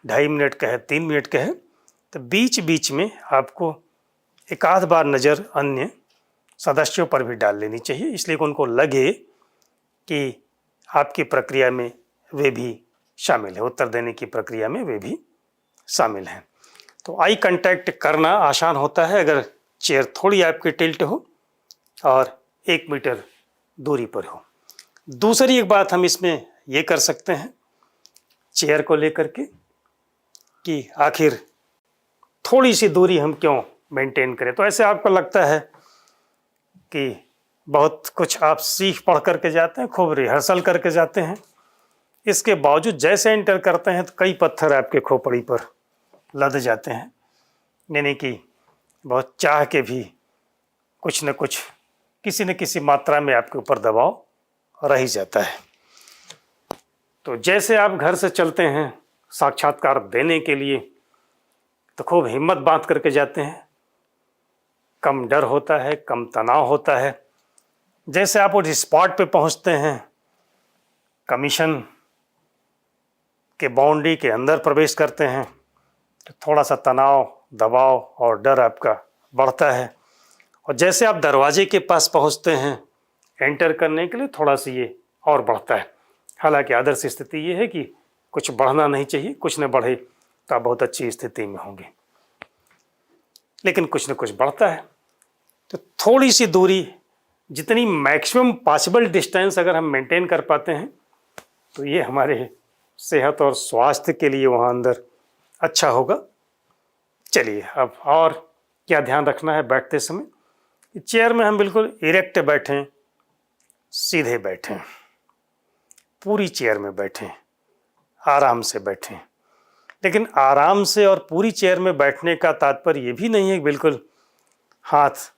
2.5 मिनट का है, 3 मिनट का है, तो बीच बीच में आपको एक आध बार नज़र अन्य सदस्यों पर भी डाल लेनी चाहिए, इसलिए कि उनको लगे कि आपकी प्रक्रिया में वे भी शामिल है, उत्तर देने की प्रक्रिया में वे भी शामिल हैं। तो आई कांटेक्ट करना आसान होता है अगर चेयर थोड़ी आपकी टिल्ट हो और 1 मीटर दूरी पर हो। दूसरी एक बात हम इसमें ये कर सकते हैं चेयर को लेकर के कि आखिर थोड़ी सी दूरी हम क्यों मेंटेन करें। तो ऐसे आपको लगता है कि बहुत कुछ आप सीख पढ़ करके जाते हैं, खूब रिहर्सल करके जाते हैं, इसके बावजूद जैसे एंटर करते हैं तो कई पत्थर आपके खोपड़ी पर लद जाते हैं, यानी कि बहुत चाह के भी कुछ न कुछ किसी न किसी मात्रा में आपके ऊपर दबाव रह ही जाता है। तो जैसे आप घर से चलते हैं साक्षात्कार देने के लिए तो खूब हिम्मत बांध करके जाते हैं, कम डर होता है, कम तनाव होता है। जैसे आप उस स्पॉट पे पहुंचते हैं, कमीशन के बाउंड्री के अंदर प्रवेश करते हैं तो थोड़ा सा तनाव, दबाव और डर आपका बढ़ता है। और जैसे आप दरवाजे के पास पहुंचते हैं एंटर करने के लिए, थोड़ा सा ये और बढ़ता है। हालांकि आदर्श स्थिति ये है कि कुछ बढ़ना नहीं चाहिए, कुछ न बढ़े तो आप बहुत अच्छी स्थिति में होंगे, लेकिन कुछ न कुछ बढ़ता है। तो थोड़ी सी दूरी, जितनी मैक्सिमम पॉसिबल डिस्टेंस अगर हम मेंटेन कर पाते हैं तो ये हमारे सेहत और स्वास्थ्य के लिए वहाँ अंदर अच्छा होगा। चलिए अब और क्या ध्यान रखना है बैठते समय। चेयर में हम बिल्कुल इरेक्ट बैठें, सीधे बैठें, पूरी चेयर में बैठें, आराम से बैठें। लेकिन आराम से और पूरी चेयर में बैठने का तात्पर्य ये भी नहीं है कि बिल्कुल हाथ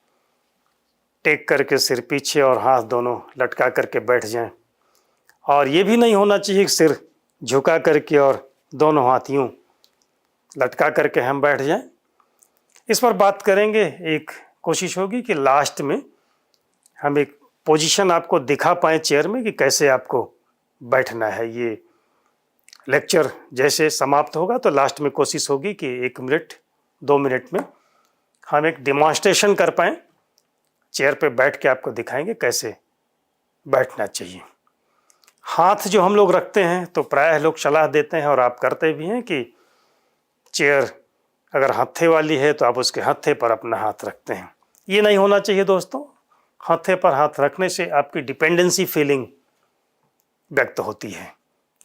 टेक करके सिर पीछे और हाथ दोनों लटका करके बैठ जाएं, और ये भी नहीं होना चाहिए कि सिर झुका करके और दोनों हाथ यूँ लटका करके हम बैठ जाएं। इस पर बात करेंगे। एक कोशिश होगी कि लास्ट में हम एक पोजीशन आपको दिखा पाएँ चेयर में कि कैसे आपको बैठना है। ये लेक्चर जैसे समाप्त होगा तो लास्ट में कोशिश होगी कि 1 मिनट 2 मिनट में हम एक डिमॉन्स्ट्रेशन कर पाएँ, चेयर पे बैठ के आपको दिखाएंगे कैसे बैठना चाहिए। हाथ जो हम लोग रखते हैं तो प्रायः लोग सलाह देते हैं और आप करते भी हैं कि चेयर अगर हत्थे वाली है तो आप उसके हत्थे पर अपना हाथ रखते हैं। ये नहीं होना चाहिए दोस्तों। हत्थे पर हाथ रखने से आपकी डिपेंडेंसी फीलिंग व्यक्त होती है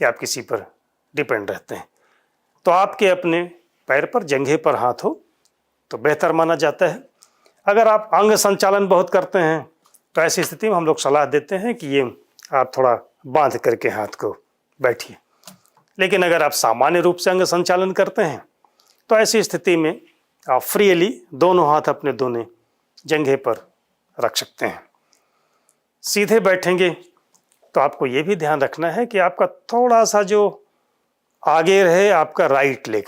कि आप किसी पर डिपेंड रहते हैं। तो आपके अपने पैर पर, जंघे पर हाथ हो तो बेहतर माना जाता है। अगर आप अंग संचालन बहुत करते हैं तो ऐसी स्थिति में हम लोग सलाह देते हैं कि ये आप थोड़ा बांध करके हाथ को बैठिए। लेकिन अगर आप सामान्य रूप से अंग संचालन करते हैं तो ऐसी स्थिति में आप फ्रीली दोनों हाथ अपने दोनों जंघे पर रख सकते हैं। सीधे बैठेंगे तो आपको ये भी ध्यान रखना है कि आपका थोड़ा सा जो आगे रहे आपका राइट लेग।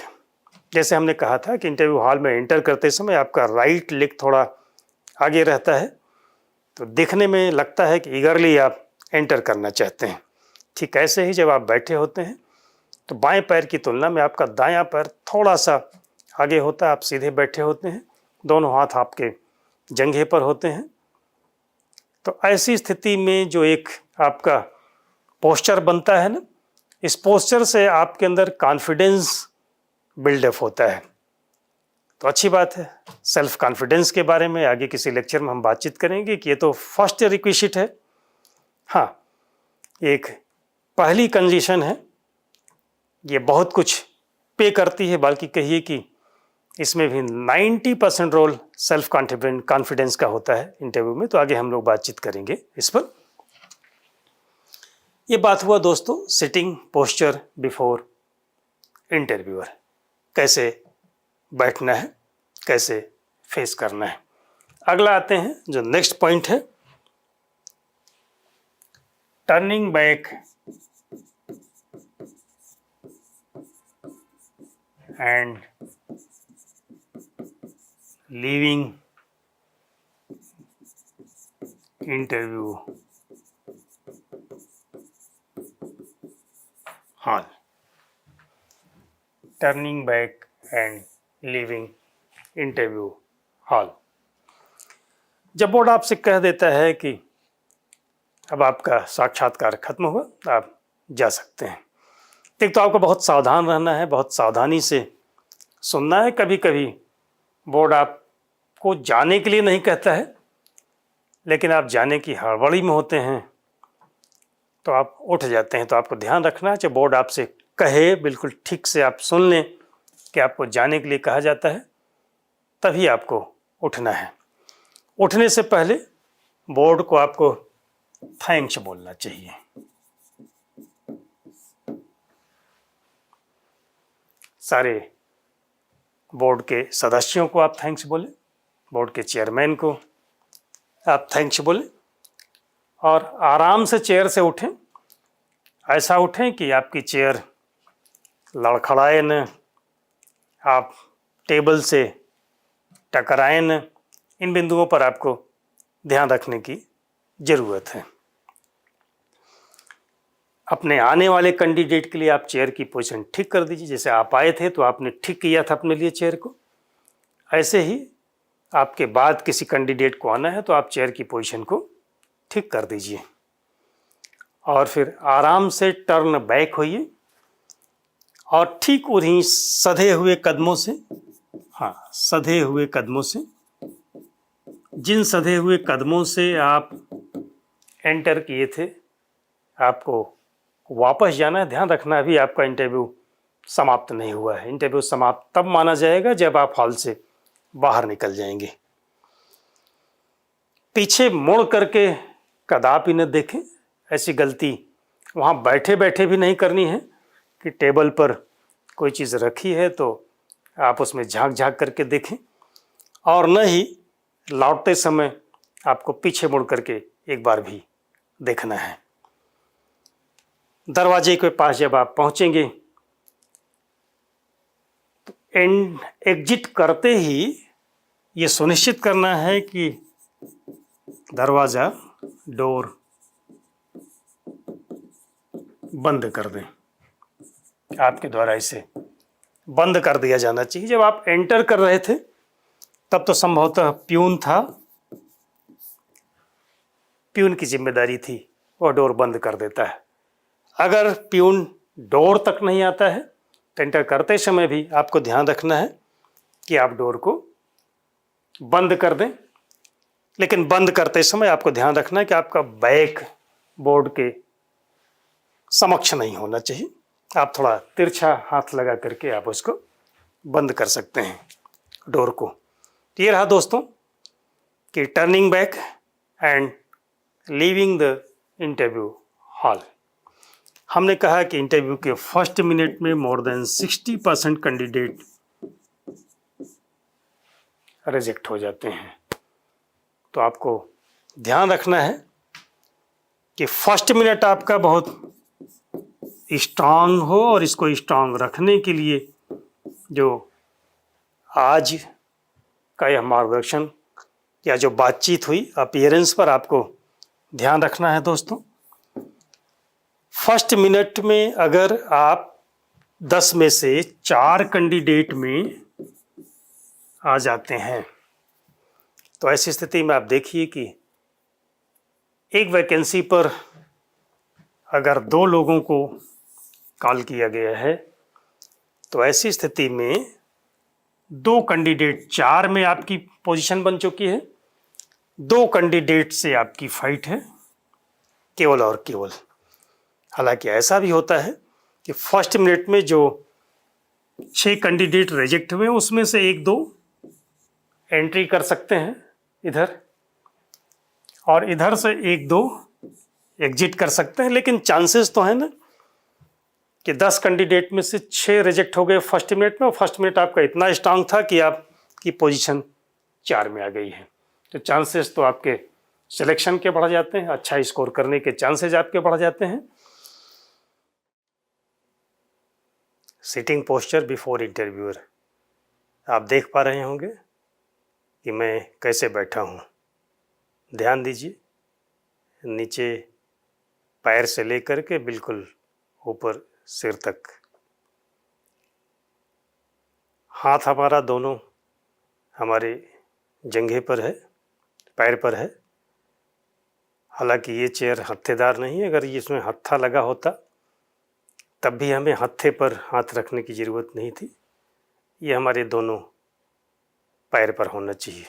जैसे हमने कहा था कि इंटरव्यू हॉल में एंटर करते समय आपका राइट लेग थोड़ा आगे रहता है तो देखने में लगता है कि ईगरली आप एंटर करना चाहते हैं। ठीक ऐसे ही जब आप बैठे होते हैं तो बाएं पैर की तुलना में आपका दायां पैर थोड़ा सा आगे होता है। आप सीधे बैठे होते हैं, दोनों हाथ आपके जंघे पर होते हैं। तो ऐसी स्थिति में जो एक आपका पोस्चर बनता है ना, इस पोस्चर से आपके अंदर कॉन्फिडेंस बिल्डअप होता है। तो अच्छी बात है। सेल्फ कॉन्फिडेंस के बारे में आगे किसी लेक्चर में हम बातचीत करेंगे कि ये तो फर्स्ट रिक्विजिट है। हाँ, एक पहली कंडीशन है, ये बहुत कुछ पे करती है, बल्कि कहिए कि इसमें भी 90% रोल सेल्फ कॉन्फिडेंस का होता है इंटरव्यू में। तो आगे हम लोग बातचीत करेंगे इस पर। ये बात हुआ दोस्तों सिटिंग पोस्चर बिफोर इंटरव्यूअर, कैसे बैठना है, कैसे फेस करना है। अगला आते हैं जो नेक्स्ट पॉइंट है, turning back and leaving interview hall. Turning back and leaving interview hall. जब बोर्ड आपसे कह देता है कि अब आपका साक्षात्कार खत्म हुआ, आप जा सकते हैं, एक तो आपको बहुत सावधान रहना है, बहुत सावधानी से सुनना है। कभी कभी बोर्ड आपको जाने के लिए नहीं कहता है, लेकिन आप जाने की हड़बड़ी में होते हैं तो आप उठ जाते हैं। तो आपको ध्यान रखना है, जब बोर्ड आपसे कहे बिल्कुल ठीक से आप सुन लें कि आपको जाने के लिए कहा जाता है, तभी आपको उठना है। उठने से पहले बोर्ड को आपको थैंक्स बोलना चाहिए। सारे बोर्ड के सदस्यों को आप थैंक्स बोलें, बोर्ड के चेयरमैन को आप थैंक्स बोलें और आराम से चेयर से उठें। ऐसा उठें कि आपकी चेयर लड़खड़ाए न, आप टेबल से टकराएं न। इन बिंदुओं पर आपको ध्यान रखने की ज़रूरत है। अपने आने वाले कैंडिडेट के लिए आप चेयर की पोजीशन ठीक कर दीजिए। जैसे आप आए थे तो आपने ठीक किया था अपने लिए चेयर को, ऐसे ही आपके बाद किसी कैंडिडेट को आना है तो आप चेयर की पोजीशन को ठीक कर दीजिए और फिर आराम से टर्न बैक होइए और ठीक उन्हीं सधे हुए कदमों से, हाँ सधे हुए कदमों से, जिन सधे हुए कदमों से आप एंटर किए थे, आपको वापस जाना है। ध्यान रखना अभी आपका इंटरव्यू समाप्त नहीं हुआ है। इंटरव्यू समाप्त तब माना जाएगा जब आप हॉल से बाहर निकल जाएंगे। पीछे मुड़ करके कदापि न देखें। ऐसी गलती वहाँ बैठे बैठे भी नहीं करनी है कि टेबल पर कोई चीज़ रखी है तो आप उसमें झांक झांक करके देखें, और न ही लौटते समय आपको पीछे मुड़ करके एक बार भी देखना है। दरवाजे के पास जब आप पहुँचेंगे एग्जिट करते ही ये सुनिश्चित करना है कि दरवाज़ा डोर बंद कर दें। आपके द्वारा इसे बंद कर दिया जाना चाहिए। जब आप एंटर कर रहे थे तब तो संभवतः प्यून था, प्यून की जिम्मेदारी थी, वो डोर बंद कर देता है। अगर प्यून डोर तक नहीं आता है तो एंटर करते समय भी आपको ध्यान रखना है कि आप डोर को बंद कर दें। लेकिन बंद करते समय आपको ध्यान रखना है कि आपका बैक बोर्ड के समक्ष नहीं होना चाहिए। आप थोड़ा तिरछा हाथ लगा करके आप उसको बंद कर सकते हैं डोर को। तो ये रहा दोस्तों कि turning back and leaving the interview hall. हमने कहा कि इंटरव्यू के फर्स्ट मिनट में मोर देन 60% कैंडिडेट रिजेक्ट हो जाते हैं। तो आपको ध्यान रखना है कि फर्स्ट मिनट आपका बहुत स्ट्रांग हो, और इसको स्ट्रांग रखने के लिए जो आज का यह मार्गदर्शन या जो बातचीत हुई, अपीयरेंस पर आपको ध्यान रखना है दोस्तों। फर्स्ट मिनट में अगर आप 10 में से 4 कैंडिडेट में आ जाते हैं तो ऐसी स्थिति में आप देखिए कि एक वैकेंसी पर अगर 2 लोगों को कॉल किया गया है तो ऐसी स्थिति में 2 कैंडिडेट, 4 में आपकी पोजीशन बन चुकी है, 2 कैंडिडेट से आपकी फाइट है केवल और केवल। हालांकि ऐसा भी होता है कि फर्स्ट मिनट में जो 6 कैंडिडेट रिजेक्ट हुए उसमें से 1-2 एंट्री कर सकते हैं इधर, और इधर से 1-2 एग्जिट कर सकते हैं। लेकिन चांसेस तो है ना कि 10 कैंडिडेट में से 6 रिजेक्ट हो गए फर्स्ट मिनट में, और फर्स्ट मिनट आपका इतना स्ट्रांग था कि आपकी पोजीशन 4 में आ गई है। तो चांसेस तो आपके सिलेक्शन के बढ़ जाते हैं, अच्छा स्कोर करने के चांसेस आपके बढ़ जाते हैं। सिटिंग पोस्चर बिफोर इंटरव्यूअर, आप देख पा रहे होंगे कि मैं कैसे बैठा हूँ। ध्यान दीजिए, नीचे पैर से लेकर के बिल्कुल ऊपर सिर तक, हाथ हमारा दोनों हमारे जंघे पर है, पैर पर है। हालांकि ये चेयर हत्थेदार नहीं है, अगर इसमें हत्था लगा होता तब भी हमें हत्थे पर हाथ रखने की ज़रूरत नहीं थी। ये हमारे दोनों पैर पर होना चाहिए।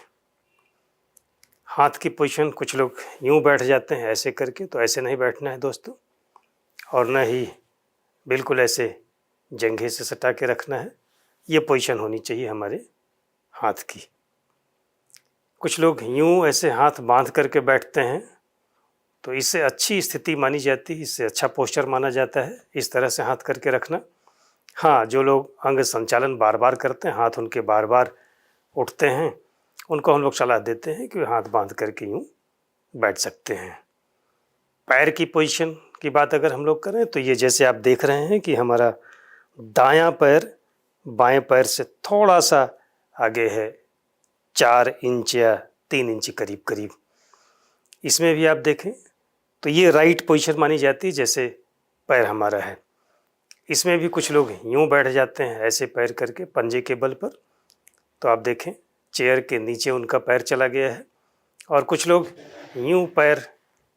हाथ की पोजीशन कुछ लोग यूं बैठ जाते हैं ऐसे करके, तो ऐसे नहीं बैठना है दोस्तों, और न ही बिल्कुल ऐसे जंघे से सटा के रखना है। ये पोजीशन होनी चाहिए हमारे हाथ की। कुछ लोग यूं ऐसे हाथ बांध करके बैठते हैं, तो इससे अच्छी स्थिति मानी जाती है, इससे अच्छा पोस्चर माना जाता है इस तरह से हाथ करके रखना। हाँ, जो लोग अंग संचालन बार बार करते हैं, हाथ उनके बार बार उठते हैं, उनको हम लोग सलाह देते हैं कि हाथ बांध करके यूँ बैठ सकते हैं। पैर की पोजीशन की बात अगर हम लोग करें तो ये जैसे आप देख रहे हैं कि हमारा दायां पैर बाएं पैर से थोड़ा सा आगे है, 4 इंच या 3 इंच करीब करीब। इसमें भी आप देखें तो ये राइट पोजीशन मानी जाती है जैसे पैर हमारा है। इसमें भी कुछ लोग यूँ बैठ जाते हैं ऐसे पैर करके पंजे के बल पर, तो आप देखें चेयर के नीचे उनका पैर चला गया है। और कुछ लोग यूँ पैर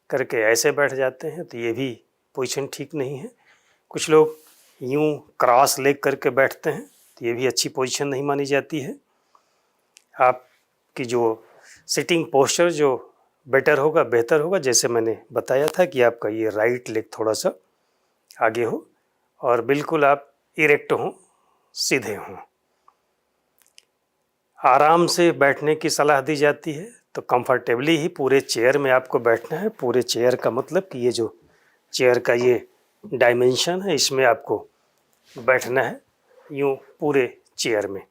करके ऐसे बैठ जाते हैं, तो ये भी पोजीशन ठीक नहीं है। कुछ लोग यूँ क्रॉस लेग करके बैठते हैं, तो ये भी अच्छी पोजीशन नहीं मानी जाती है। आपकी जो सिटिंग पोस्चर जो बेटर होगा, बेहतर होगा, जैसे मैंने बताया था कि आपका ये राइट लेग थोड़ा सा आगे हो और बिल्कुल आप इरेक्ट हों, सीधे हों। आराम से बैठने की सलाह दी जाती है, तो कंफर्टेबली ही पूरे चेयर में आपको बैठना है। पूरे चेयर का मतलब कि ये जो चेयर का ये डायमेंशन है, इसमें आपको बैठना है यूँ पूरे चेयर में।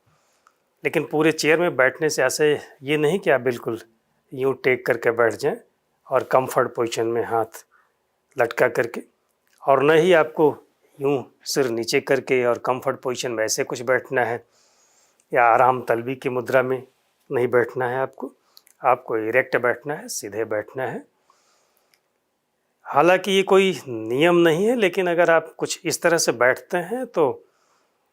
लेकिन पूरे चेयर में बैठने से ऐसे ये नहीं कि आप बिल्कुल यूँ टेक करके बैठ जाएं और कंफर्ट पोजीशन में हाथ लटका करके, और न ही आपको यूँ सिर नीचे करके और कंफर्ट पोजीशन में ऐसे कुछ बैठना है। या आराम तलबी की मुद्रा में नहीं बैठना है आपको इरेक्ट बैठना है, सीधे बैठना है। हालांकि ये कोई नियम नहीं है, लेकिन अगर आप कुछ इस तरह से बैठते हैं तो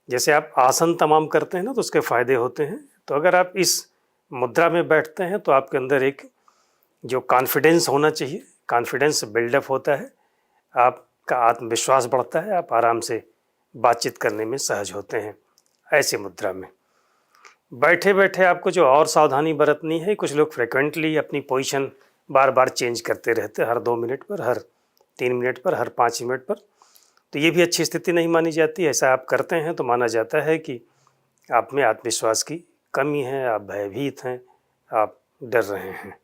जैसे आप आसन तमाम करते हैं ना तो उसके फ़ायदे होते हैं। तो अगर आप इस मुद्रा में बैठते हैं तो आपके अंदर एक जो कॉन्फिडेंस होना चाहिए, कॉन्फिडेंस बिल्डअप होता है, आपका आत्मविश्वास बढ़ता है, आप आराम से बातचीत करने में सहज होते हैं ऐसी मुद्रा में। बैठे बैठे आपको जो और सावधानी बरतनी है, कुछ लोग फ्रिक्वेंटली अपनी पोजीशन बार बार चेंज करते रहते हैं, हर 2 मिनट पर, हर 3 मिनट पर, हर 5 मिनट पर। तो ये भी अच्छी स्थिति नहीं मानी जाती। ऐसा आप करते हैं तो माना जाता है कि आप में आत्मविश्वास की कमी है, आप भयभीत हैं, आप डर रहे हैं।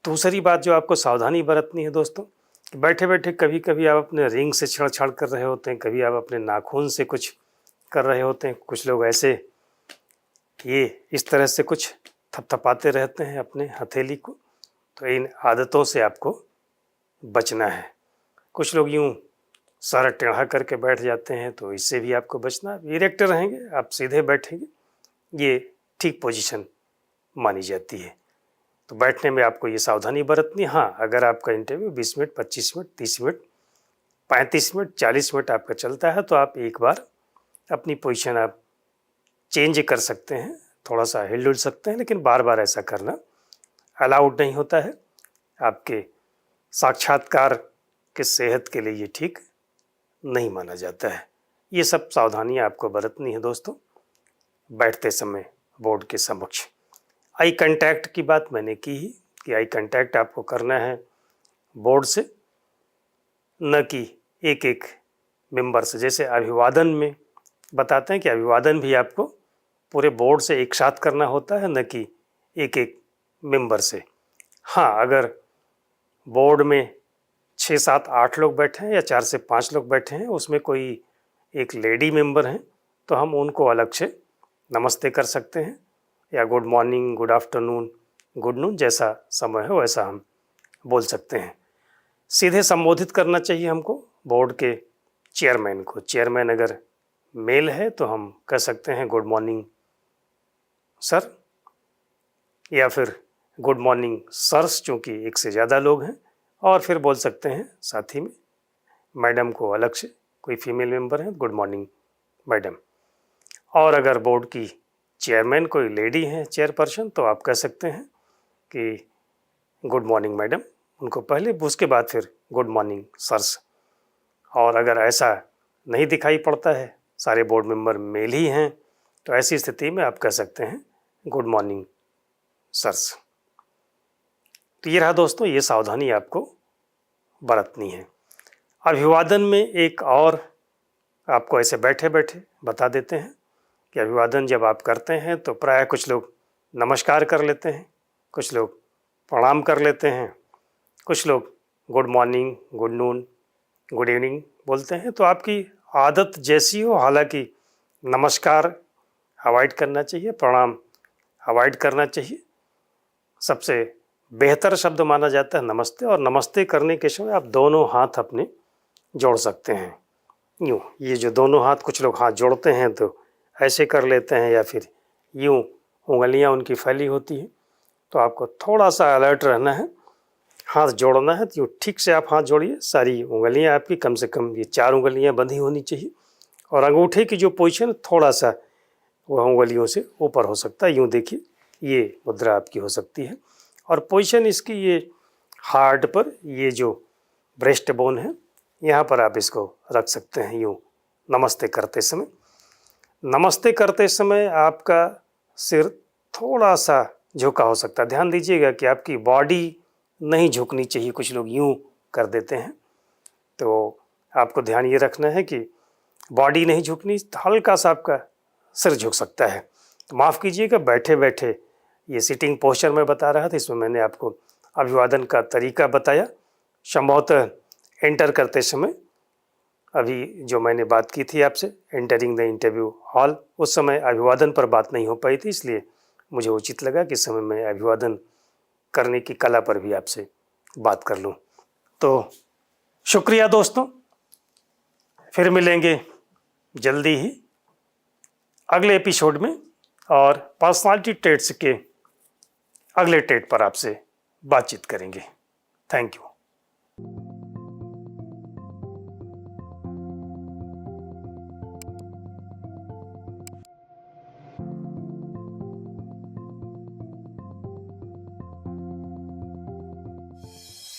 दूसरी बात जो आपको सावधानी बरतनी है दोस्तों, कि बैठे बैठे कभी कभी आप अपने रिंग से छेड़छाड़ कर रहे होते हैं, कभी आप अपने नाखून से कुछ कर रहे होते हैं। कुछ लोग ऐसे ये इस तरह से कुछ थपथपाते रहते हैं अपने हथेली को। तो इन आदतों से आपको बचना है। कुछ लोग यूँ सर टेढ़ा करके बैठ जाते हैं, तो इससे भी आपको बचना है। इरेक्ट रहेंगे, आप सीधे बैठेंगे, ये ठीक पोजीशन मानी जाती है। तो बैठने में आपको ये सावधानी बरतनी। हाँ, अगर आपका interview 20 minute, 25 minute, 30 minute, 35 minute, 40 minute आपका चलता है तो आप एक बार अपनी पोजीशन आप चेंज कर सकते हैं, थोड़ा सा हिल-डुल सकते हैं, लेकिन बार बार ऐसा करना अलाउड नहीं होता है। आपके साक्षात्कार के सेहत के लिए ये ठीक नहीं माना जाता है। ये सब सावधानियाँ आपको बरतनी है दोस्तों बैठते समय बोर्ड के समक्ष। आई कांटेक्ट की बात मैंने की ही कि आई कांटेक्ट आपको करना है बोर्ड से, न कि एक एक मेंबर से। जैसे अभिवादन में बताते हैं कि अभिवादन भी आपको पूरे बोर्ड से एक साथ करना होता है, न कि एक एक मेंबर से। हाँ, अगर बोर्ड में 6, 7, 8 लोग बैठे हैं या 4 से 5 लोग बैठे हैं, उसमें कोई एक लेडी मेंबर हैं, तो हम उनको अलग से नमस्ते कर सकते हैं, या good morning, good afternoon, good noon, जैसा समय हो वैसा हम बोल सकते हैं। सीधे संबोधित करना चाहिए हमको बोर्ड के चेयरमैन को। चेयरमैन अगर मेल है तो हम कह सकते हैं गुड मॉर्निंग सर, या फिर गुड मॉर्निंग सर्स, चूँकि एक से ज़्यादा लोग हैं। और फिर बोल सकते हैं साथ ही में मैडम को अलग से, कोई फीमेल मेंबर है गुड मॉर्निंग मैडम। और अगर बोर्ड की चेयरमैन कोई लेडी हैं, चेयरपर्सन, तो आप कह सकते हैं कि गुड मॉर्निंग मैडम, उनको पहले, उसके बाद फिर गुड मॉर्निंग सर्स। और अगर ऐसा नहीं दिखाई पड़ता है, सारे बोर्ड मेंबर मेल ही हैं, तो ऐसी स्थिति में आप कह सकते हैं गुड मॉर्निंग सर्स। तो ये रहा दोस्तों, ये सावधानी आपको बरतनी है। अभिवादन में एक और आपको ऐसे बैठे बैठे बता देते हैं कि अभिवादन जब आप करते हैं तो प्रायः कुछ लोग नमस्कार कर लेते हैं, कुछ लोग प्रणाम कर लेते हैं, कुछ लोग good morning, good noon, good evening बोलते हैं। तो आपकी आदत जैसी हो, हालांकि नमस्कार अवॉइड करना चाहिए, प्रणाम अवॉइड करना चाहिए। सबसे बेहतर शब्द माना जाता है नमस्ते, और नमस्ते करने के समय आप दोनों हाथ अपने जोड़ सकते हैं यूँ। ये जो दोनों हाथ, कुछ लोग हाथ जोड़ते हैं तो ऐसे कर लेते हैं, या फिर यूँ उंगलियां उनकी फैली होती हैं। तो आपको थोड़ा सा अलर्ट रहना है, हाथ जोड़ना है तो यूँ ठीक से आप हाथ जोड़िए। सारी उंगलियां आपकी कम से कम ये 4 उंगलियां बंधी होनी चाहिए, और अंगूठे की जो पोजीशन थोड़ा सा वह उंगलियों से ऊपर हो सकता है। यूँ देखिए, ये मुद्रा आपकी हो सकती है। और पोजीशन इसकी ये हार्ट पर, ये जो ब्रेस्ट बोन है, यहाँ पर आप इसको रख सकते हैं यूँ नमस्ते करते समय। नमस्ते करते समय आपका सिर थोड़ा सा झुका हो सकता है। ध्यान दीजिएगा कि आपकी बॉडी नहीं झुकनी चाहिए, कुछ लोग यूँ कर देते हैं। तो आपको ध्यान ये रखना है कि बॉडी नहीं झुकनी, हल्का सा आपका सिर झुक सकता है। तो माफ़ कीजिएगा, बैठे बैठे ये सिटिंग पोस्चर में बता रहा था, इसमें मैंने आपको अभिवादन का तरीका बताया। संभवतः एंटर करते समय, अभी जो मैंने बात की थी आपसे एंटरिंग द इंटरव्यू हॉल, उस समय अभिवादन पर बात नहीं हो पाई थी, इसलिए मुझे उचित लगा कि इस समय मैं अभिवादन करने की कला पर भी आपसे बात कर लूँ। तो शुक्रिया दोस्तों, फिर मिलेंगे जल्दी ही। अगले एपिसोड में और पर्सनालिटी ट्रेट्स के अगले ट्रेट पर आपसे बातचीत करेंगे। Thank you.